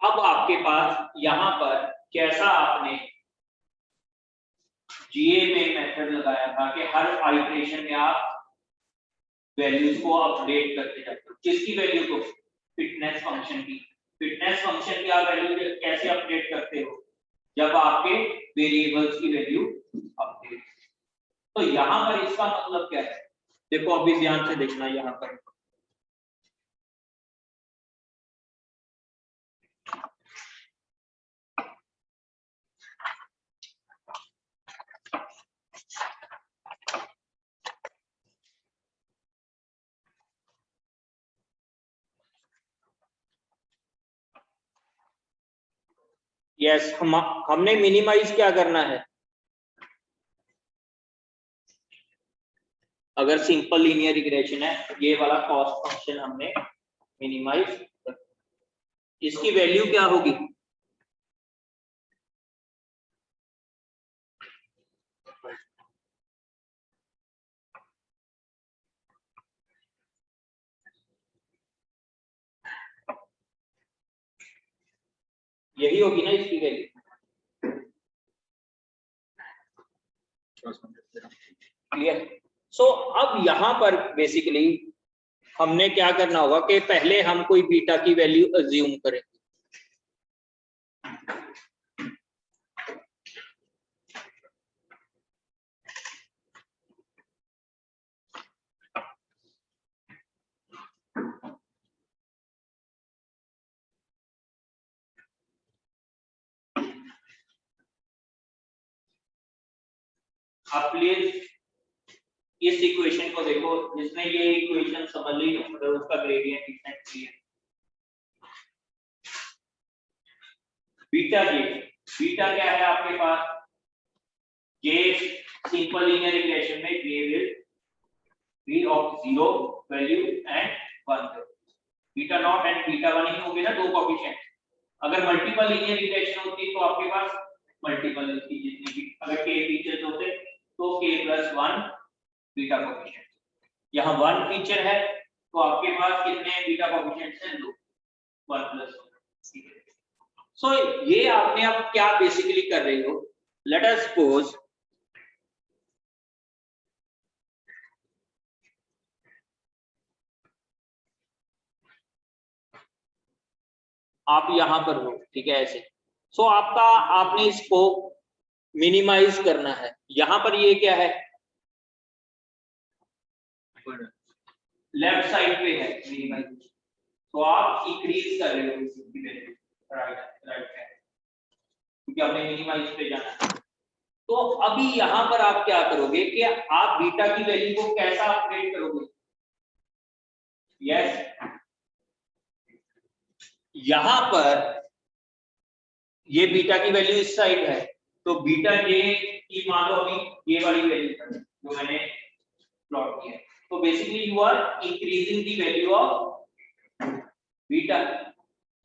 अब आपके पास यहाँ पर कैसा आपने जीए में मेथड लगाया था कि हर आइटरेशन में आप वैल्यूज को अपडेट करते जाते हो, किसकी वैल्यू को, फिटनेस फंक्शन की। फिटनेस फंक्शन की आप वैल्यू कैसे अपडेट करते हो, जब आपके वेरिएबल्स की वैल्यू अपडेट। तो यहाँ पर इसका मतलब क्या है, देखो अभी ध्यान से देखना, यहाँ पर यस, हमने मिनिमाइज क्या करना है, अगर सिंपल लीनियर रिग्रेशन है, ये वाला कॉस्ट फंक्शन हमने मिनिमाइज, इसकी वैल्यू क्या होगी? यही होगी ना इसकी वैल्यू। क्लियर? सो अब यहां पर बेसिकली हमने क्या करना होगा कि पहले हम कोई बीटा की वैल्यू अज्यूम करें। आप प्लीज इस इक्वेशन को देखो, जिसने ये इक्वेशन समझ ली मतलब उसका gradient descent clear. Beta J, beta क्या है आपके पास? जे सिंपल लीनियर इक्वेशन में J will be of 0 value and 1। Beta not and beta 1 ही होंगे ना, दो कोएफिशिएंट। अगर मल्टीपल लीनियर इक्वेशन होती तो आपके पास मल्टीपल की जितनी भी अगर के फीचर्स होते तो k + 1 बीटा कोएफिशिएंट। यहाँ 1 फीचर है तो आपके पास कितने बीटा कोएफिशिएंट्स हैं? 2, 1 + 1। सो ये आपने अब क्या बेसिकली कर रहे हो, लेट अस सपोज आप यहां पर हो, ठीक है ऐसे। सो आपने इसको मिनिमाइज करना है। यहां पर ये क्या है? लेफ्ट साइड पे है मिनिमाइज, तो आप इंक्रीज कर रहे हो इसकी वैल्यू, राइट है, क्योंकि आपने मिनिमाइज पे जाना है। तो अभी यहां पर आप क्या करोगे कि आप बीटा की वैल्यू को कैसा अपडेट करोगे? यस, यहां पर ये बीटा की वैल्यू इस साइड है, तो बीटा जे की मान लो अभी ये वाली वैल्यू जो मैंने प्लॉट किया है, तो basically you are increasing the value of beta,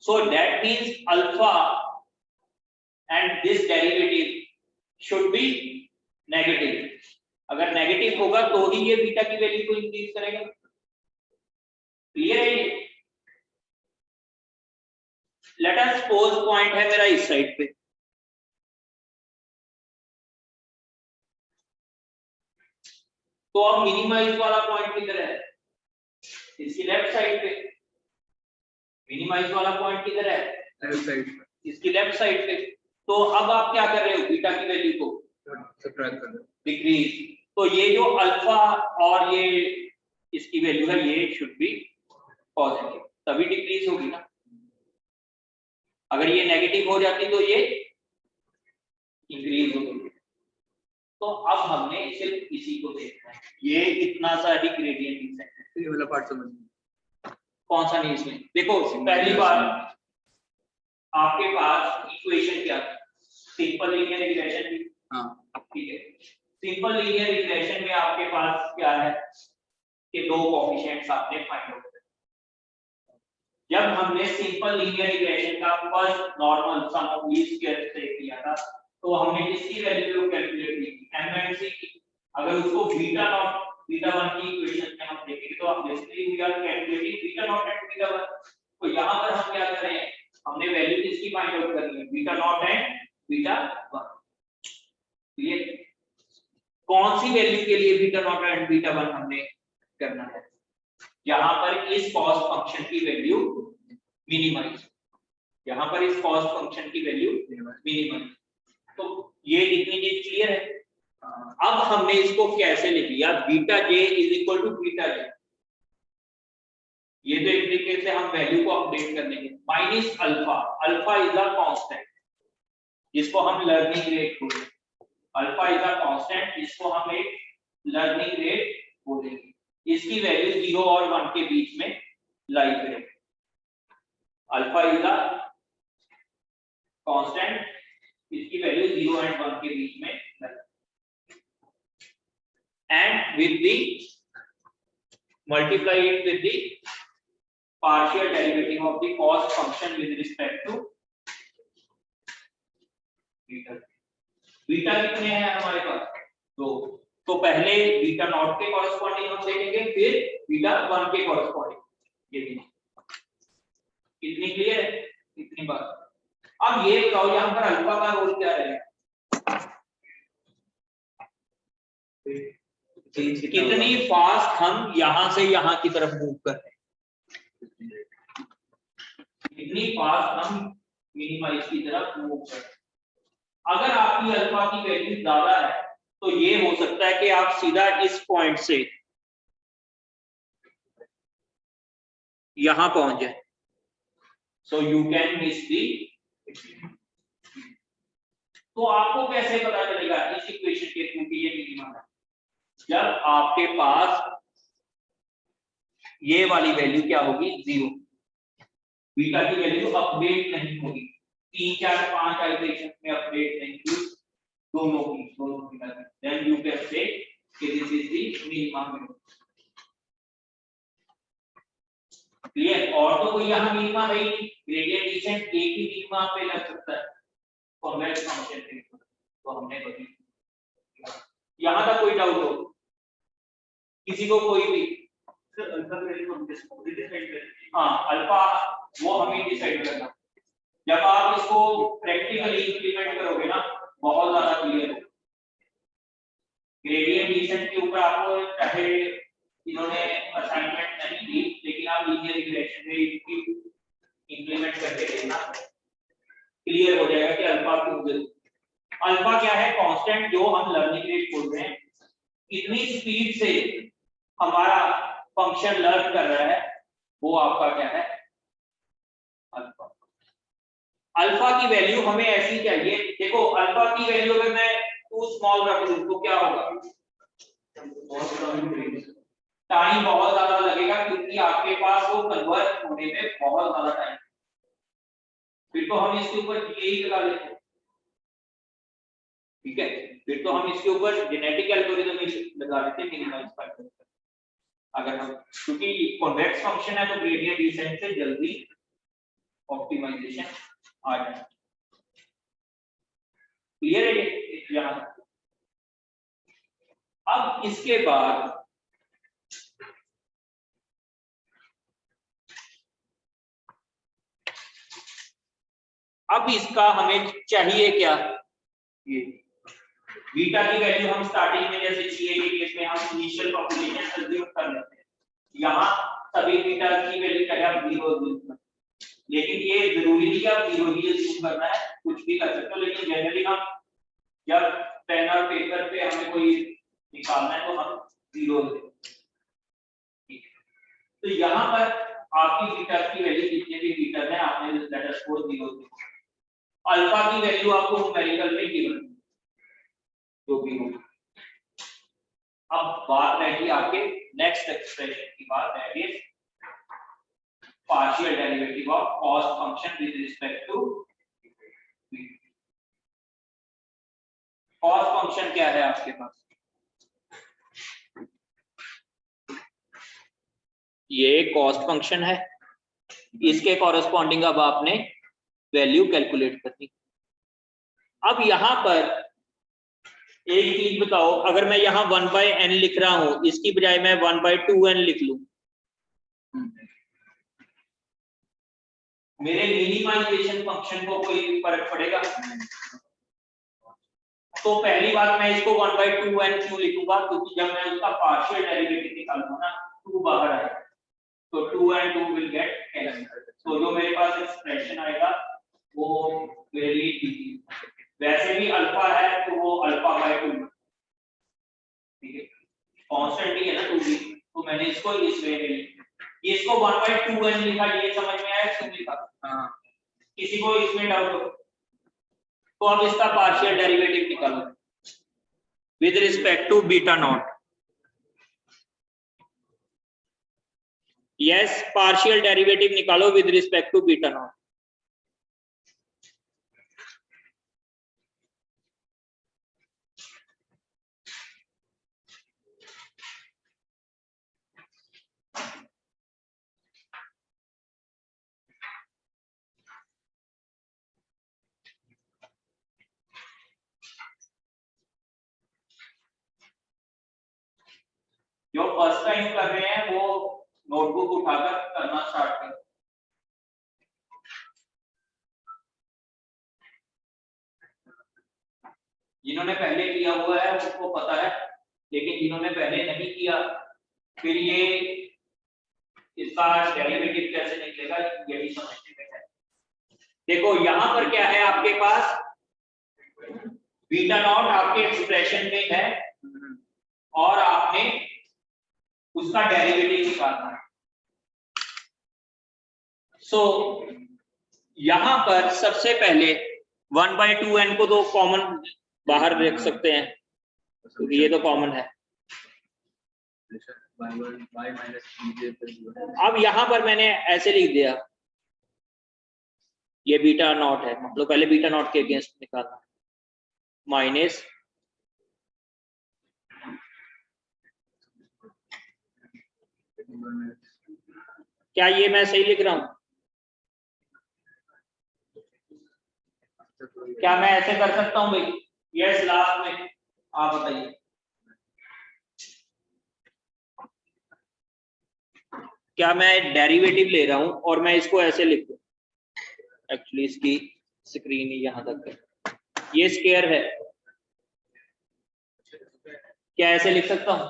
so that means alpha and this derivative should be negative. अगर नेगेटिव होगा तो ही ये बीटा की वैल्यू को इंक्रीज करेगा। क्लियर है ये? लेट अस सपोज पॉइंट है मेरा इस साइड पे, तो अब मिनिमाइज वाला पॉइंट किधर है? इसकी लेफ्ट साइड पे। मिनिमाइज वाला पॉइंट किधर है? लेफ्ट साइड, इसकी लेफ्ट साइड पे। तो अब आप क्या कर रहे हो? बीटा की वैल्यू को सब्ट्रैक्ट कर रहे हो, डिक्रीज। तो ये जो अल्फा और ये इसकी वैल्यू है, ये शुड बी पॉजिटिव, तभी डिक्रीज होगी ना। अगर ये नेगेटिव हो जाती तो ये इंक्रीज होगी। तो अब हमने सिर्फ इसी को देखना है, ये इतना सा ही ग्रेडियंट डिसेंट है। ये वाला पार्ट समझ में कौन सा नहीं इसमें? देखो पहली बार आपके पास इक्वेशन क्या है? सिंपल लीनियर रिग्रेशन की। हाँ ठीक है, सिंपल लीनियर रिग्रेशन में आपके पास क्या है कि दो कोएफिशिएंट्स आपने फाइंड आउट करने। जब हमने सिंपल लीनियर रिग्रेशन का first normal sum of least square से किया था, तो हमने किसकी वैल्यू कैलकुलेट की थी? एमएनसी की। अगर उसको बीटा नॉट बीटा 1 की इक्वेशन में हम देखेंगे तो आप basically we are calculating beta not and beta 1। तो यहां पर हम क्या कर रहे हैं? हमने वैल्यू किसकी फाइंड आउट करनी है? Beta not and beta 1। ये कौन सी वैल्यू के लिए बीटा नॉट एंड बीटा 1 हमने करना है? यहां पर इस कॉस फंक्शन की वैल्यू मिनिमाइज, यहां पर इस कॉस फंक्शन की वैल्यू मिनिमाइज। तो ये इतनी चीज क्लियर है। अब हमने इसको कैसे लिख लिया? Beta J is equal to beta J, ये तो एक तरीके से हम वैल्यू को अपडेट कर देंगे, minus alpha. Alpha is a constant जिसको हम लर्निंग रेट बोलेंगे। अल्फा इज अ कांस्टेंट जिसको हम एक लर्निंग रेट बोलेंगे। इसकी वैल्यू 0 और 1 के बीच में लाई करेगी। अल्फा इज अ कांस्टेंट, इसकी वैल्यू 0 एंड 1 के बीच में lie, and with the multiply it with the partial derivative of the cos function with respect to beta. Beta कितने हैं हमारे पास? दो। तो पहले बीटा नॉट के कॉरेस्पॉन्डिंग हम देखेंगे, फिर बीटा 1 के कॉरेस्पॉन्डिंग। ये भी कितनी क्लियर है? इतनी बात। अब ये बताओ यहाँ पर अल्फा का रोल क्या रहेगा? कितनी फास्ट हम यहां से यहां की तरफ मूव कर रहे हैं, कितनी फास्ट हम मिनिमाइज की तरफ मूव कर रहे हैं। अगर आपकी अल्फा की वैल्यू ज्यादा है तो ये हो सकता है कि आप सीधा इस पॉइंट से यहां पहुंच जाए, सो यू कैन मिस दी। तो आपको कैसे पता चलेगा इस इक्वेशन के थ्रू कि ये मिनिमम है? जब आपके पास ये वाली वैल्यू क्या होगी? 0। बीटा की वैल्यू अपडेट नहीं होगी, 3 4 5 आइटरेशन में अपडेट नहीं हुई दोनों की, देन यू कैन से कि this is the minimum. Clear? और तो कोई यहाँ मिनिमा है ही नहीं, ग्रेडियंट डिसेंट एक ही मिनिमा पे लग सकता है कॉन्वेक्स फंक्शन पे, तो हमने बता यहाँ तक कोई डाउट हो किसी को? कोई भी? सर अल्फा की वैल्यू हम डिसाइड करें। हाँ, अल्फा वो हमें डिसाइड करना। जब आप इसको प्रैक्टिकली इंप्लीमेंट करोगे ना, बहुत ज्यादा क्लियर होगा। ग्रेडियंट डिसेंट के ऊपर आपको चाहे इन्होंने असाइनमेंट नहीं दी, लेकिन आप लीनियर रिग्रेशन में इंप्लीमेंट करके देखना, क्लियर हो जाएगा कि अल्फा क्यों। अल्फा क्या है? कांस्टेंट जो हम लर्निंग रेट बोलते हैं, कितनी स्पीड से हमारा फंक्शन लर्न कर रहा है, वो आपका क्या है? अल्फा। अल्फा की वैल्यू हमें ऐसी चाहिए। देखो अल्फा की वैल्यू अगर मैं टू स्मॉल रख दूं तो क्या होगा? टाइम बहुत ज्यादा लगेगा, क्योंकि आपके पास वो कन्वर्ट होने में बहुत ज्यादा टाइम। फिर तो हम इसके ऊपर यही लगा लेते हैं, ठीक है? फिर तो हम इसके ऊपर जेनेटिक एल्गोरिथम ही लगा लेते हैं मिनिमाइज फैक्टर। अगर हम, क्योंकि कॉन्वेक्स फंक्शन है तो ग्रेडियंट डिसेंट से जल्दी ऑप्टिमाइजेशन आ जाए। क्लियर है यहाँ? अब इसके बाद अब इसका हमें चाहिए क्या? ये बीटा की वैल्यू हम स्टार्टिंग में जैसे सीए के केस में हम इनिशियल पॉपुलेशन अज्यूम कर लेते हैं, यहाँ सभी बीटा की वैल्यू चाहे आप 0, लेकिन ये जरूरी नहीं कि आप 0 ही अज्यूम करना है, कुछ भी कर सकते हो। लेकिन जनरली हम जब पेन और पेपर पे हमें कोई निकालना है तो हम 0 लेते हैं। तो यहाँ पर आपकी बीटा की वैल्यू जितने भी बीटा है आपने लेटर स्कोर 0 दिया। अल्फा की वैल्यू आपको न्यूमेरिकल में गिवन जो भी हो। अब बात रहेगी आपके नेक्स्ट एक्सप्रेशन की, बात है partial derivative of cost function with respect to cost function. क्या है आपके पास? ये कॉस्ट फंक्शन है, इसके कॉरेस्पॉन्डिंग अब आपने वैल्यू कैलकुलेट करनी। अब यहां पर एक चीज बताओ, अगर मैं यहाँ 1/n लिख रहा हूं, इसकी बजाय मैं 1/2n लिख लूं, मेरे मिनिमाइजेशन फंक्शन को कोई फर्क पड़ेगा? तो पहली बात, मैं इसको 1/2n क्यों लिखूंगा? क्योंकि जब मैं उसका पार्शियल डेरिवेटिव निकालूंगा ना, 2 बाहर आएगा, तो 2 and 2 will get cancelled। तो जो मेरे पास एक्सप्रेशन आएगा वो वेरी इजी। वैसे भी अल्फा है तो वो अल्फा/2, ठीक है, कांस्टेंट ही है ना 2 भी, तो मैंने इसको इस वे में लिखा। इसको 1/2n लिखा, ये समझ में आया क्यों लिखा? हाँ, किसी को इसमें डाउट हो तो अब इसका पार्शियल डेरिवेटिव निकालो with respect to beta not. Yes, partial derivative निकालो with respect to beta not. First time कर रहे हैं वो नोटबुक उठाकर करना स्टार्ट करें। जिन्होंने पहले किया हुआ है उसको पता है, लेकिन जिन्होंने पहले नहीं किया फिर ये इसका डेरिवेटिव कैसे निकलेगा यही समझने में है। देखो यहां पर क्या है, आपके पास बीटा नॉट आपके एक्सप्रेशन में है और आपने उसका डेरिवेटिव निकालना है। सो यहां पर सबसे पहले 1/2n को तो कॉमन बाहर रख सकते हैं क्योंकि ये तो कॉमन है। अब यहां पर मैंने ऐसे लिख दिया, ये बीटा नॉट है, मतलब पहले बीटा नॉट के अगेंस्ट निकालना, माइनस क्या ये मैं सही लिख रहा हूं? क्या मैं ऐसे कर सकता हूं भाई? यस, लास्ट में आप बताइए। क्या मैं डेरिवेटिव ले रहा हूं और मैं इसको ऐसे लिख दूं? एक्चुअली इसकी स्क्रीन ही यहां तक है, ये स्क्वायर है, क्या ऐसे लिख सकता हूं?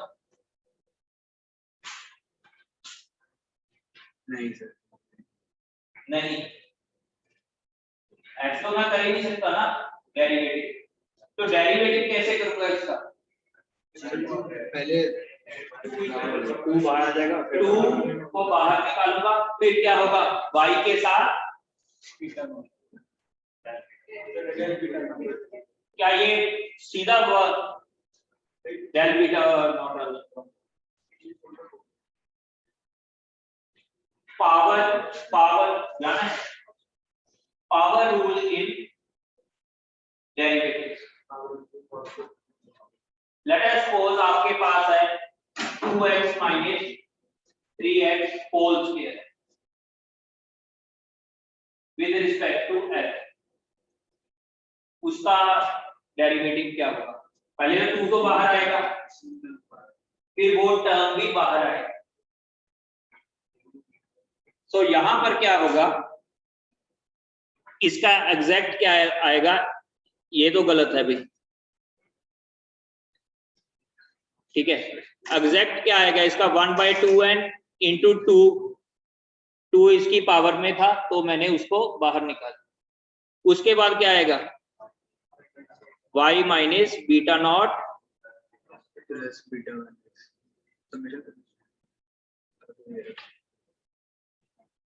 नहीं सर, नहीं, ऐसा तो मैं कर ही नहीं सकता ना डेरिवेटिव। तो डेरिवेटिव कैसे करूंगा इसका? पहले 2 बाहर आ जाएगा, 2 को बाहर निकालूंगा, फिर क्या होगा? y के साथ क्या ये सीधा डेल बीटा नॉट पावर जाना है, power rule in derivatives. Let us suppose आपके पास है 2x minus 3x whole square with respect to x, उसका डेरिवेटिव क्या होगा? पहले तो 2 तो बाहर आएगा, फिर वो टर्म भी बाहर आएगा। तो यहां पर क्या होगा, इसका एग्जैक्ट क्या आएगा? ये तो गलत है भाई, ठीक है। एग्जैक्ट क्या आएगा इसका? 1/2n इंटू 2 इसकी पावर में था तो मैंने उसको बाहर निकाला। उसके बाद क्या आएगा? y minus beta not plus beta 1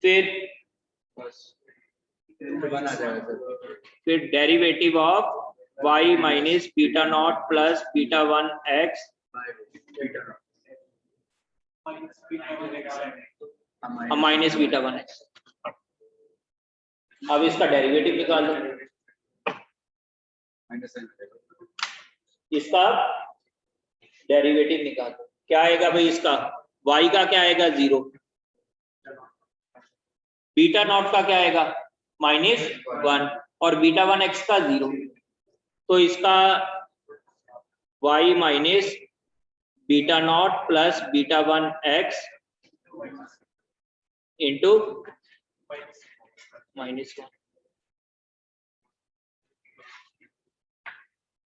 फिर 1 आ जाएगा सर, फिर derivative of y minus beta not plus beta 1x minus beta 1x। अब इसका डेरिवेटिव निकाल लो, इसका डेरिवेटिव निकाल लो। क्या आएगा भाई इसका? y का क्या आएगा? 0। बीटा नॉट का क्या आएगा? -1 और बीटा 1x का 0। तो इसका y minus beta not plus beta 1x into -1।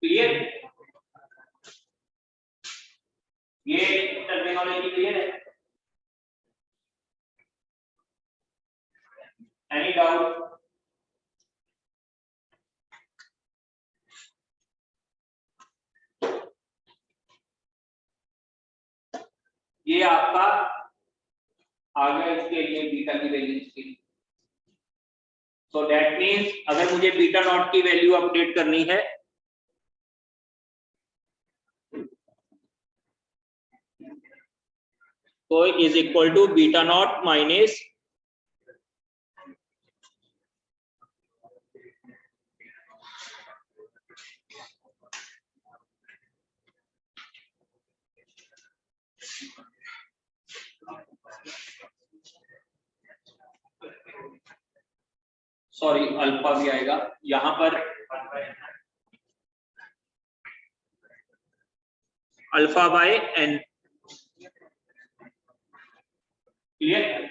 Clear? ये टर्मिनोलॉजी क्लियर है? Any doubt? ये आपका आ गया इसके लिए बीटा की वैल्यू इसकी। सो दैट मींस अगर मुझे बीटा नॉट की वैल्यू अपडेट करनी है तो is equal to beta not minus sorry alpha भी आएगा यहां पर, अल्फा बाय n क्लियर,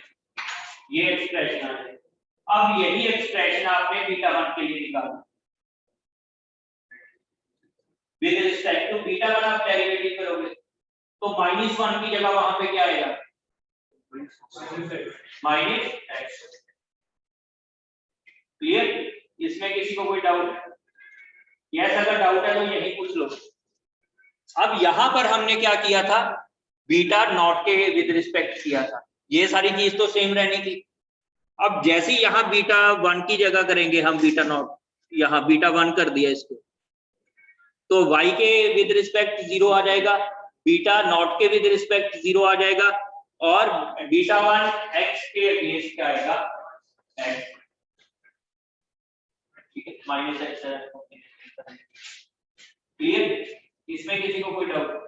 ये एक्सप्रेशन है। अब यही एक्सप्रेशन आपने बीटा 1 के लिए निकाला, विद रिस्पेक्ट टू बीटा 1 आप डेरिवेटिव करोगे तो -1 की जगह वहां पे क्या आएगा, -x। क्लियर, इसमें किसी को कोई डाउट है? यस, अगर डाउट है तो यही पूछ लो। अब यहां पर हमने क्या किया था, बीटा नॉट के विद रिस्पेक्ट किया था, ये सारी चीज तो सेम रहनी थी। अब जैसे ही यहाँ बीटा 1 की जगह करेंगे हम बीटा नॉट, यहाँ बीटा 1 कर दिया इसको, तो y के विद रिस्पेक्ट 0 आ जाएगा, बीटा नॉट के विद रिस्पेक्ट 0 आ जाएगा, और बीटा 1 x के अगेंस्ट क्या आएगा, x, ठीक है, -x। क्लियर, इसमें किसी को कोई डाउट?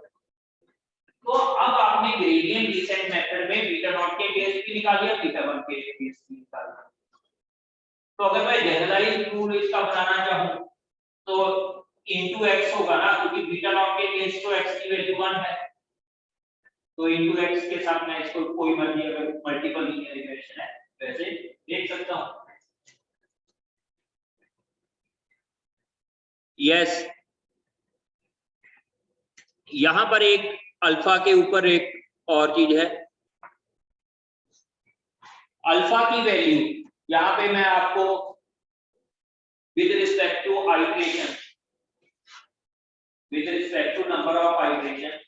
तो अब आपने ग्रेडियंट डिसेंट मेथड में बीटा नॉट के केस भी निकाल लिया, बीटा 1 के केस भी निकाल लिया। तो अगर मैं जनरलाइज रूल इसका बनाना चाहूं तो इनटू x होगा ना, क्योंकि बीटा नॉट के केस तो x की वैल्यू 1 है, तो इनटू x के साथ मैं इसको कोई मर्जी अगर मल्टीपल लीनियर इक्वेशन है वैसे देख सकता हूं। यस, यहां पर एक अल्फा के ऊपर एक और चीज है, अल्फा की वैल्यू यहां पे मैं आपको with respect to iteration, with respect to number of iteration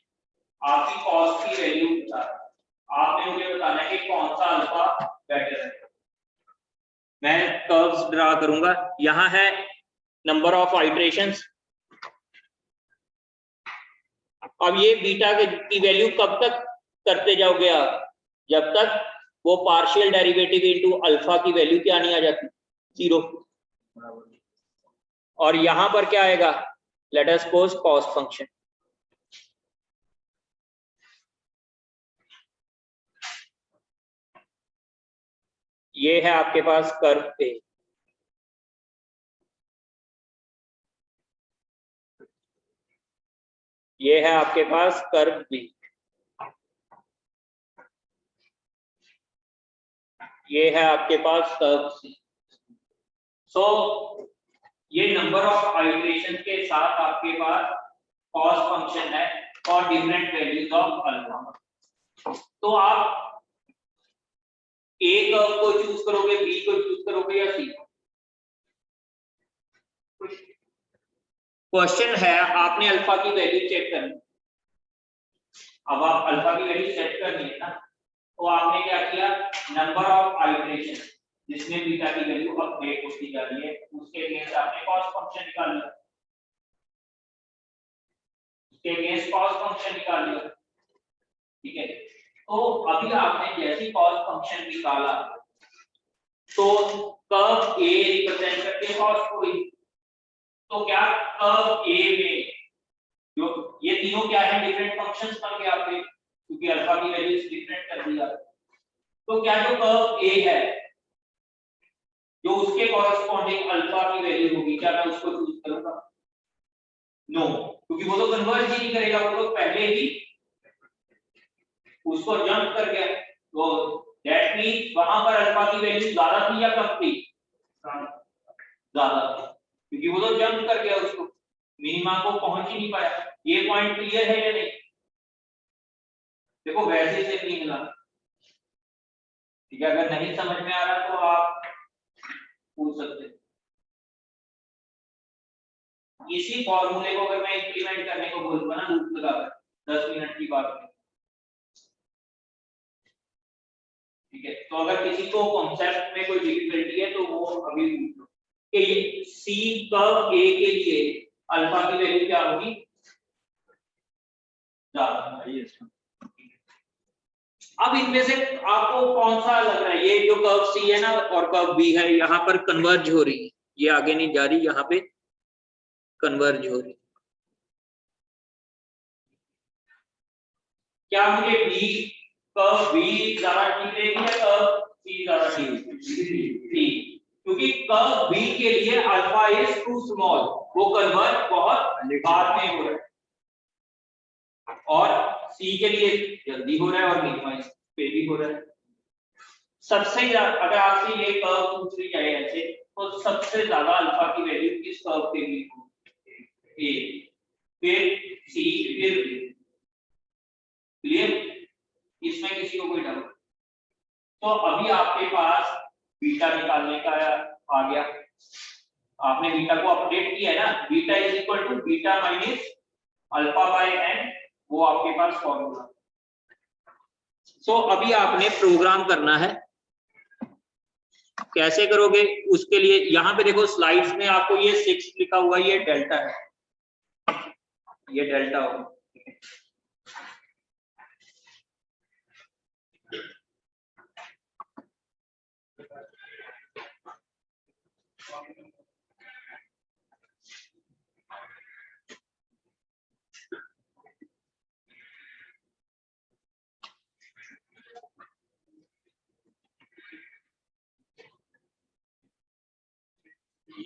आपकी कॉस्ट की वैल्यू बता, आपने मुझे बताना है कि कौन सा अल्फा बेटर है। मैं कर्व्स ड्रा करूंगा, यहां है नंबर ऑफ आइटरेशंस। अब ये बीटा की वैल्यू कब तक करते जाओगे आप, जब तक वो पार्शियल डेरिवेटिव इनटू अल्फा की वैल्यू क्या नहीं आ जाती, 0। और यहां पर क्या आएगा, late us suppose cost function, ये है आपके पास कर्व पे, ये है आपके पास कर्व बी, ये है आपके पास कर्व सी। सो ये नंबर ऑफ आइटरेशन के साथ आपके पास कॉस्ट फंक्शन है for different values of alpha. तो आप ए कर्व को चूज करोगे, बी को चूज करोगे या सी को? क्वेश्चन है, आपने अल्फा की वैल्यू चेक करनी। अब आप अल्फा की वैल्यू सेट करनी है ना, तो आपने क्या किया, नंबर ऑफ आइटरेशन जिसमें बीटा की वैल्यू अपडेट होती जा रही है उसके अगेंस्ट आपने कॉस्ट फंक्शन निकाल लिया, उसके अगेंस्ट कॉस्ट फंक्शन निकाल लिया, ठीक है। तो अभी आपने जैसी कॉस्ट फंक्शन निकाला तो कर्व ए रिप्रेजेंट करके कॉस्ट हुई, तो क्या कर्व ए में जो ये तीनों क्या है, डिफरेंट फंक्शंस बन गए आपके, क्योंकि अल्फा की वैल्यूज डिफरेंट कर दिया। तो क्या जो कर्व ए है जो उसके कॉरेस्पॉन्डिंग अल्फा की वैल्यू होगी, क्या मैं उसको चूज करूंगा? नो, क्योंकि वो तो कन्वर्ज ही नहीं करेगा, वो तो पहले ही उसको जंप कर गया। तो दैट मींस वहां पर अल्फा की वैल्यू ज्यादा थी या कम थी? ज्यादा थी, क्योंकि वो तो जंप कर गया, उसको मिनिमा को पहुंच ही नहीं पाया। ये पॉइंट क्लियर है या नहीं? देखो वैसे से नहीं मिला, ठीक है। अगर नहीं समझ में आ रहा तो आप पूछ सकते हैं। इसी फॉर्मूले को अगर मैं इंप्लीमेंट करने को बोलूंगा ना लूप लगाकर 10 मिनट की बात है, ठीक है। तो अगर किसी को कॉन्सेप्ट में कोई डिफिकल्टी है तो वो अभी पूछ लो कि सी कर्व ए के लिए अल्फा की वैल्यू क्या होगी, ज्यादा। अब इनमें से आपको कौन सा लग रहा है, ये जो कर्व सी है ना और कर्व बी है यहाँ पर कन्वर्ज हो रही है, ये आगे नहीं जा रही, यहाँ पे कन्वर्ज हो रही। क्या मुझे बी कर्व बी ज्यादा ठीक रहेगी या कर्व सी ज्यादा ठीक? क्योंकि कर्व बी के लिए अल्फा इज टू स्मॉल, वो कन्वर्ज बहुत बाद में हो रहा है, और सी के लिए जल्दी हो रहा है और मिनिमाइज पे भी हो रहा है। सबसे ज्यादा अगर आपसे ये कर्व पूछ ली जाए ऐसे, तो सबसे ज्यादा अल्फा की वैल्यू किस कर्व के लिए होगी? ए, फिर सी, फिर क्लियर? इसमें किसी को कोई डाउट? तो अभी आपके पास बीटा निकालने का आ गया, आपने बीटा को अपडेट किया है ना, beta is equal to beta minus alpha by n, वो आपके पास फॉर्मूला। सो अभी आपने प्रोग्राम करना है, कैसे करोगे उसके लिए यहां पे देखो स्लाइड्स में आपको ये 6 लिखा हुआ, ये डेल्टा है, ये डेल्टा होगा।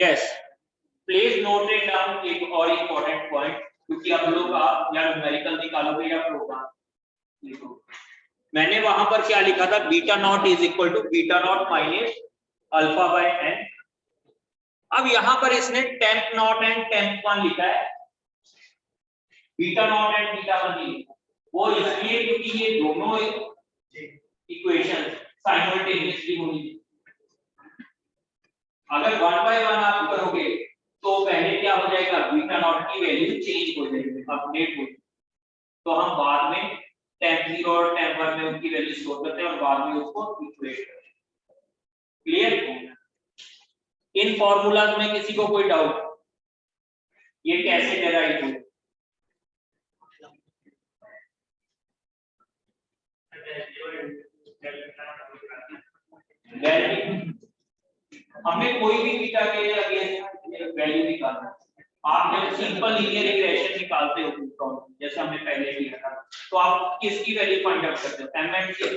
Yes, please note it down. एक और इम्पोर्टेंट पॉइंट, क्योंकि अब लोग आप या न्यूमेरिकल निकालोगे या प्रोग्राम लिखो, मैंने वहां पर क्या लिखा था, beta not is equal to beta not minus alpha by n. अब यहां पर इसने tenth not and tenth one लिखा है, beta not and beta one नहीं लिखा। वो इसलिए क्योंकि ये दोनों इक्वेशन साइमल्टेनियसली होनी। अगर वन बाय वन आप करोगे तो पहले क्या हो जाएगा, बीटा नॉट की वैल्यू चेंज हो जाएगी, अपडेट हो, तो हम बाद में टेन जीरो और टेन वन में उनकी वैल्यू स्टोर करते हैं और बाद में उसको इक्वेट करते हैं। क्लियर? इन फॉर्मूलाज में किसी को कोई डाउट, ये कैसे डेराइव हो? हमने कोई भी बीटा के अगेंस्ट वैल्यू निकालना, आप जब सिंपल लीनियर इक्वेशन निकालते हो जैसे हमने पहले किया था, तो आप किसकी वैल्यू फाइंड आउट करते हो, m and c,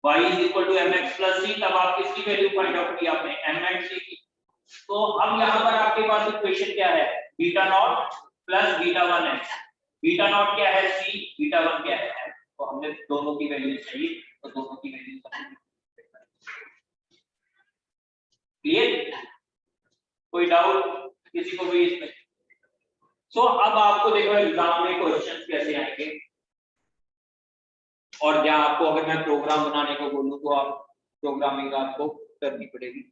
y is equal to mx plus c, तब आप किसकी वैल्यू फाइंड आउट की आपने, m एंड c की। तो अब यहाँ पर आपके पास इक्वेशन क्या है, beta not plus beta one x, beta not क्या है c, बीटा वन क्या है m, तो हमने दोनों की वैल्यू चाहिए, तो दोनों की वैल्यू क्लियर? कोई डाउट किसी को भी इसमें? सो अब आपको देखो एग्जाम में क्वेश्चंस कैसे आएंगे, और जहां आपको अगर मैं प्रोग्राम बनाने को बोलूं तो आप प्रोग्रामिंग आपको करनी पड़ेगी।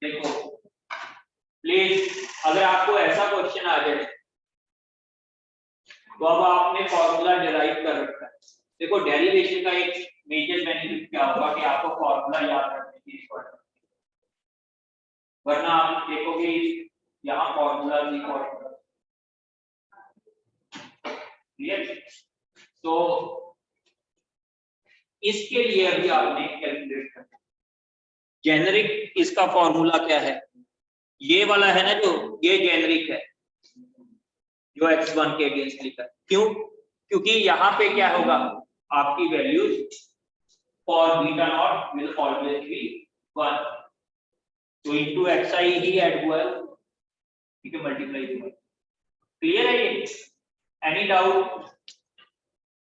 देखो प्लीज, अगर आपको ऐसा क्वेश्चन आ जाए तो अब आपने फॉर्मूला डिराइव कर रखा है। देखो डेरिवेशन का एक मेजर बेनिफिट क्या होगा कि आपको फॉर्मूला याद रखने की जरूरत है, वरना आप देखोगे यहाँ फॉर्मूला ही फॉर्मूला। क्लियर? तो इसके लिए अभी आपने कैलकुलेट करना, जेनरिक इसका फॉर्मूला क्या है, ये वाला है ना जो, ये जेनरिक है जो x1 के अगेंस्ट लिखा है। क्यों? क्योंकि यहाँ पे क्या होगा, आपकी values for beta not will always be 1, तो इनटू xi ही ऐड हुआ है, ठीक है, मल्टीप्लाई हुआ है। क्लियर है ये? एनी डाउट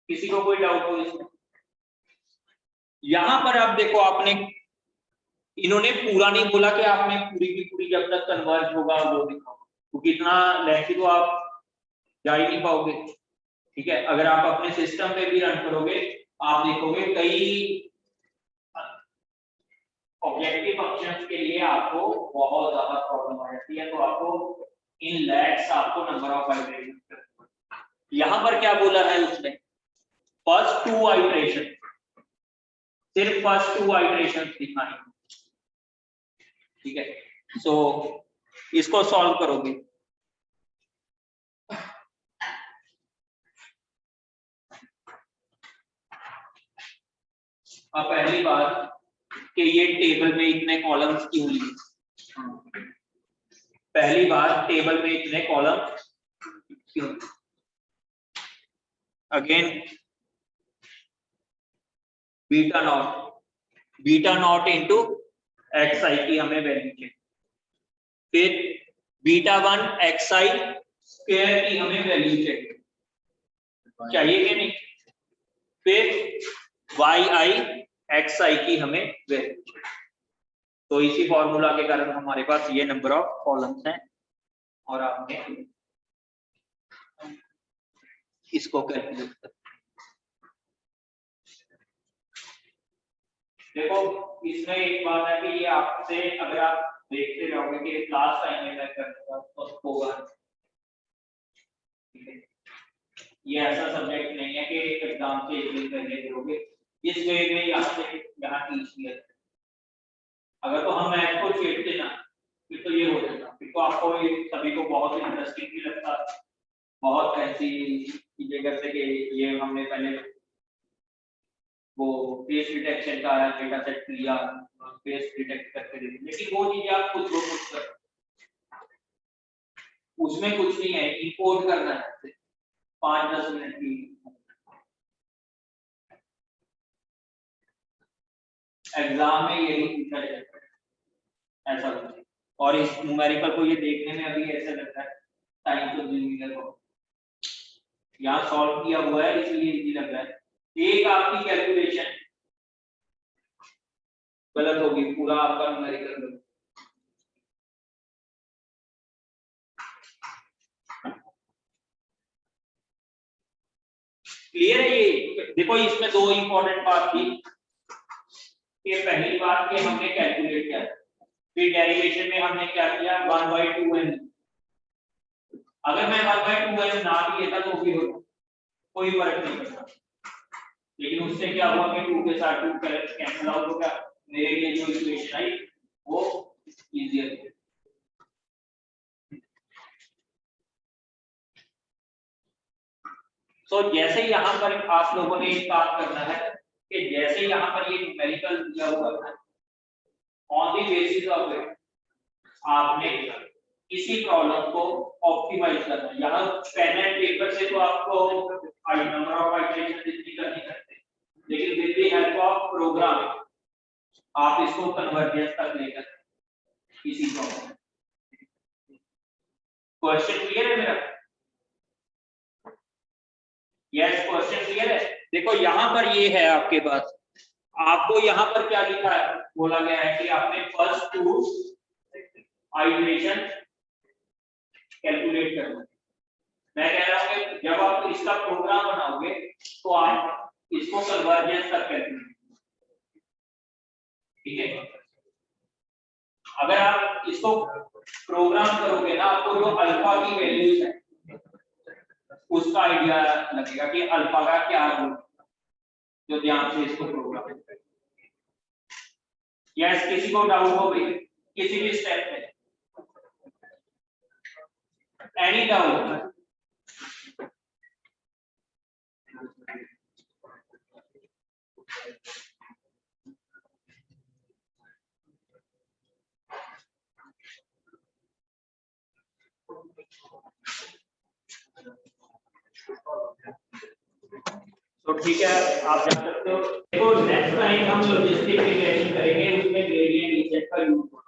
किसी को, कोई डाउट हो इसमें? यहां पर आप देखो, आपने इन्होंने पूरा नहीं बोला कि आपने पूरी की पूरी जब तक कन्वर्ज होगा वो दिखाओ, क्योंकि इतना लेंथी तो आप जा ही नहीं पाओगे। ठीक है, अगर आप अपने सिस्टम पे भी रन करोगे, आप देखोगे कई ऑब्जेक्टिव फंक्शंस के लिए आपको बहुत ज्यादा प्रॉब्लम आ जाती है, तो आपको इन लैक्स आपको नंबर ऑफ आइटरेशन। यहां पर क्या बोला है उसने, फर्स्ट 2 आइटरेशन, सिर्फ फर्स्ट 2 आइटरेशन दिखानी। ठीक है, सो इसको सॉल्व करोगे, अब पहली बात कि ये टेबल में इतने कॉलम्स क्यों लिए, पहली बात टेबल में इतने कॉलम क्यों, again beta not into xi की हमें वैल्यू चाहिए, फिर बीटा वन xi स्क्वायर की हमें वैल्यू चाहिए, चाहिए कि नहीं? फिर वाई आई एक्स आई की हमें वैल्यू, तो इसी फॉर्मूला के कारण हमारे पास ये नंबर ऑफ कॉलम्स हैं और आपने इसको कैलकुलेट कर। देखो इसमें एक बात है कि ये आपसे अगर आप देखते रहोगे कि क्लास टाइम में मैं करूंगा तो होगा, ठीक है? ये ऐसा सब्जेक्ट नहीं है कि एग्जाम से एक दिन पहले करोगे, इस वे में यहाँ से यहाँ टीच किया। अगर तो हम मैथ को छेड़ते ना फिर तो ये हो जाता, फिर तो आपको ये सभी को बहुत इंटरेस्टिंग भी लगता, बहुत ऐसी चीजें करते कि ये हमने पहले वो फेस डिटेक्शन का डेटा सेट लिया, फेस डिटेक्ट करके दे दी, लेकिन वो चीजें आप खुद को खुद कर, उसमें कुछ नहीं है, इंपोर्ट करना है 5-10 मिनट की। एग्जाम में यही पूछा जाता है ऐसा कुछ, और इस न्यूमेरिकल को ये देखने में अभी ऐसा लगता है टाइम तो न्यूमेरिकल को यहाँ सॉल्व किया हुआ है इसलिए इजी लग रहा है। एक आपकी कैलकुलेशन गलत होगी, पूरा आपका न्यूमेरिकल क्लियर है। ये देखो इसमें दो इंपॉर्टेंट बात थी कि पहली बात कि हमने कैलकुलेट किया, फिर डेरिवेशन में हमने क्या किया 1/2n। अगर मैं 1/2n ना भी लेता तो भी होता, कोई फर्क नहीं पड़ता, लेकिन उससे क्या हुआ कि 2 के साथ 2 कैंसिल आउट हो गया, मेरे लिए जो इक्वेशन आई वो इजियर थी। तो जैसे यहाँ पर आप लोगों ने एक काम करना है कि जैसे यहाँ पर ये न्यूमेरिकल दिया हुआ है, on the basis of it आपने इसी प्रॉब्लम को ऑप्टिमाइज करना है। यहाँ पेन एंड पेपर से तो आपको नंबर ऑफ आइटरेशन इतनी करनी करते, लेकिन with the help of programming आप इसको कन्वर्जेंस तक लेकर इसी प्रॉब्लम। क्वेश्चन क्लियर है मेरा? यस, क्वेश्चन क्लियर है। देखो यहाँ पर ये है आपके पास, आपको यहाँ पर क्या लिखा है, बोला गया है कि आपने फर्स्ट 2 आइटरेशन कैलकुलेट करना। मैं कह रहा हूँ कि जब आप इसका प्रोग्राम बनाओगे तो आप इसको कन्वर्जेंस तक कैलकुलेट, ठीक है? अगर आप इसको प्रोग्राम करोगे ना, आपको जो अल्फा की वैल्यूज है उसका आइडिया लगेगा कि अल्फा का क्या रूप, जो ध्यान से इसको प्रोग्राम करें। यस, किसी को डाउट हो गई किसी भी स्टेप में? Any doubt? तो ठीक है, आप जा सकते हो। देखो नेक्स्ट टाइम हम लॉजिस्टिक रिग्रेशन करेंगे, उसमें ग्रेडियंट डिसेंट का यूज होगा।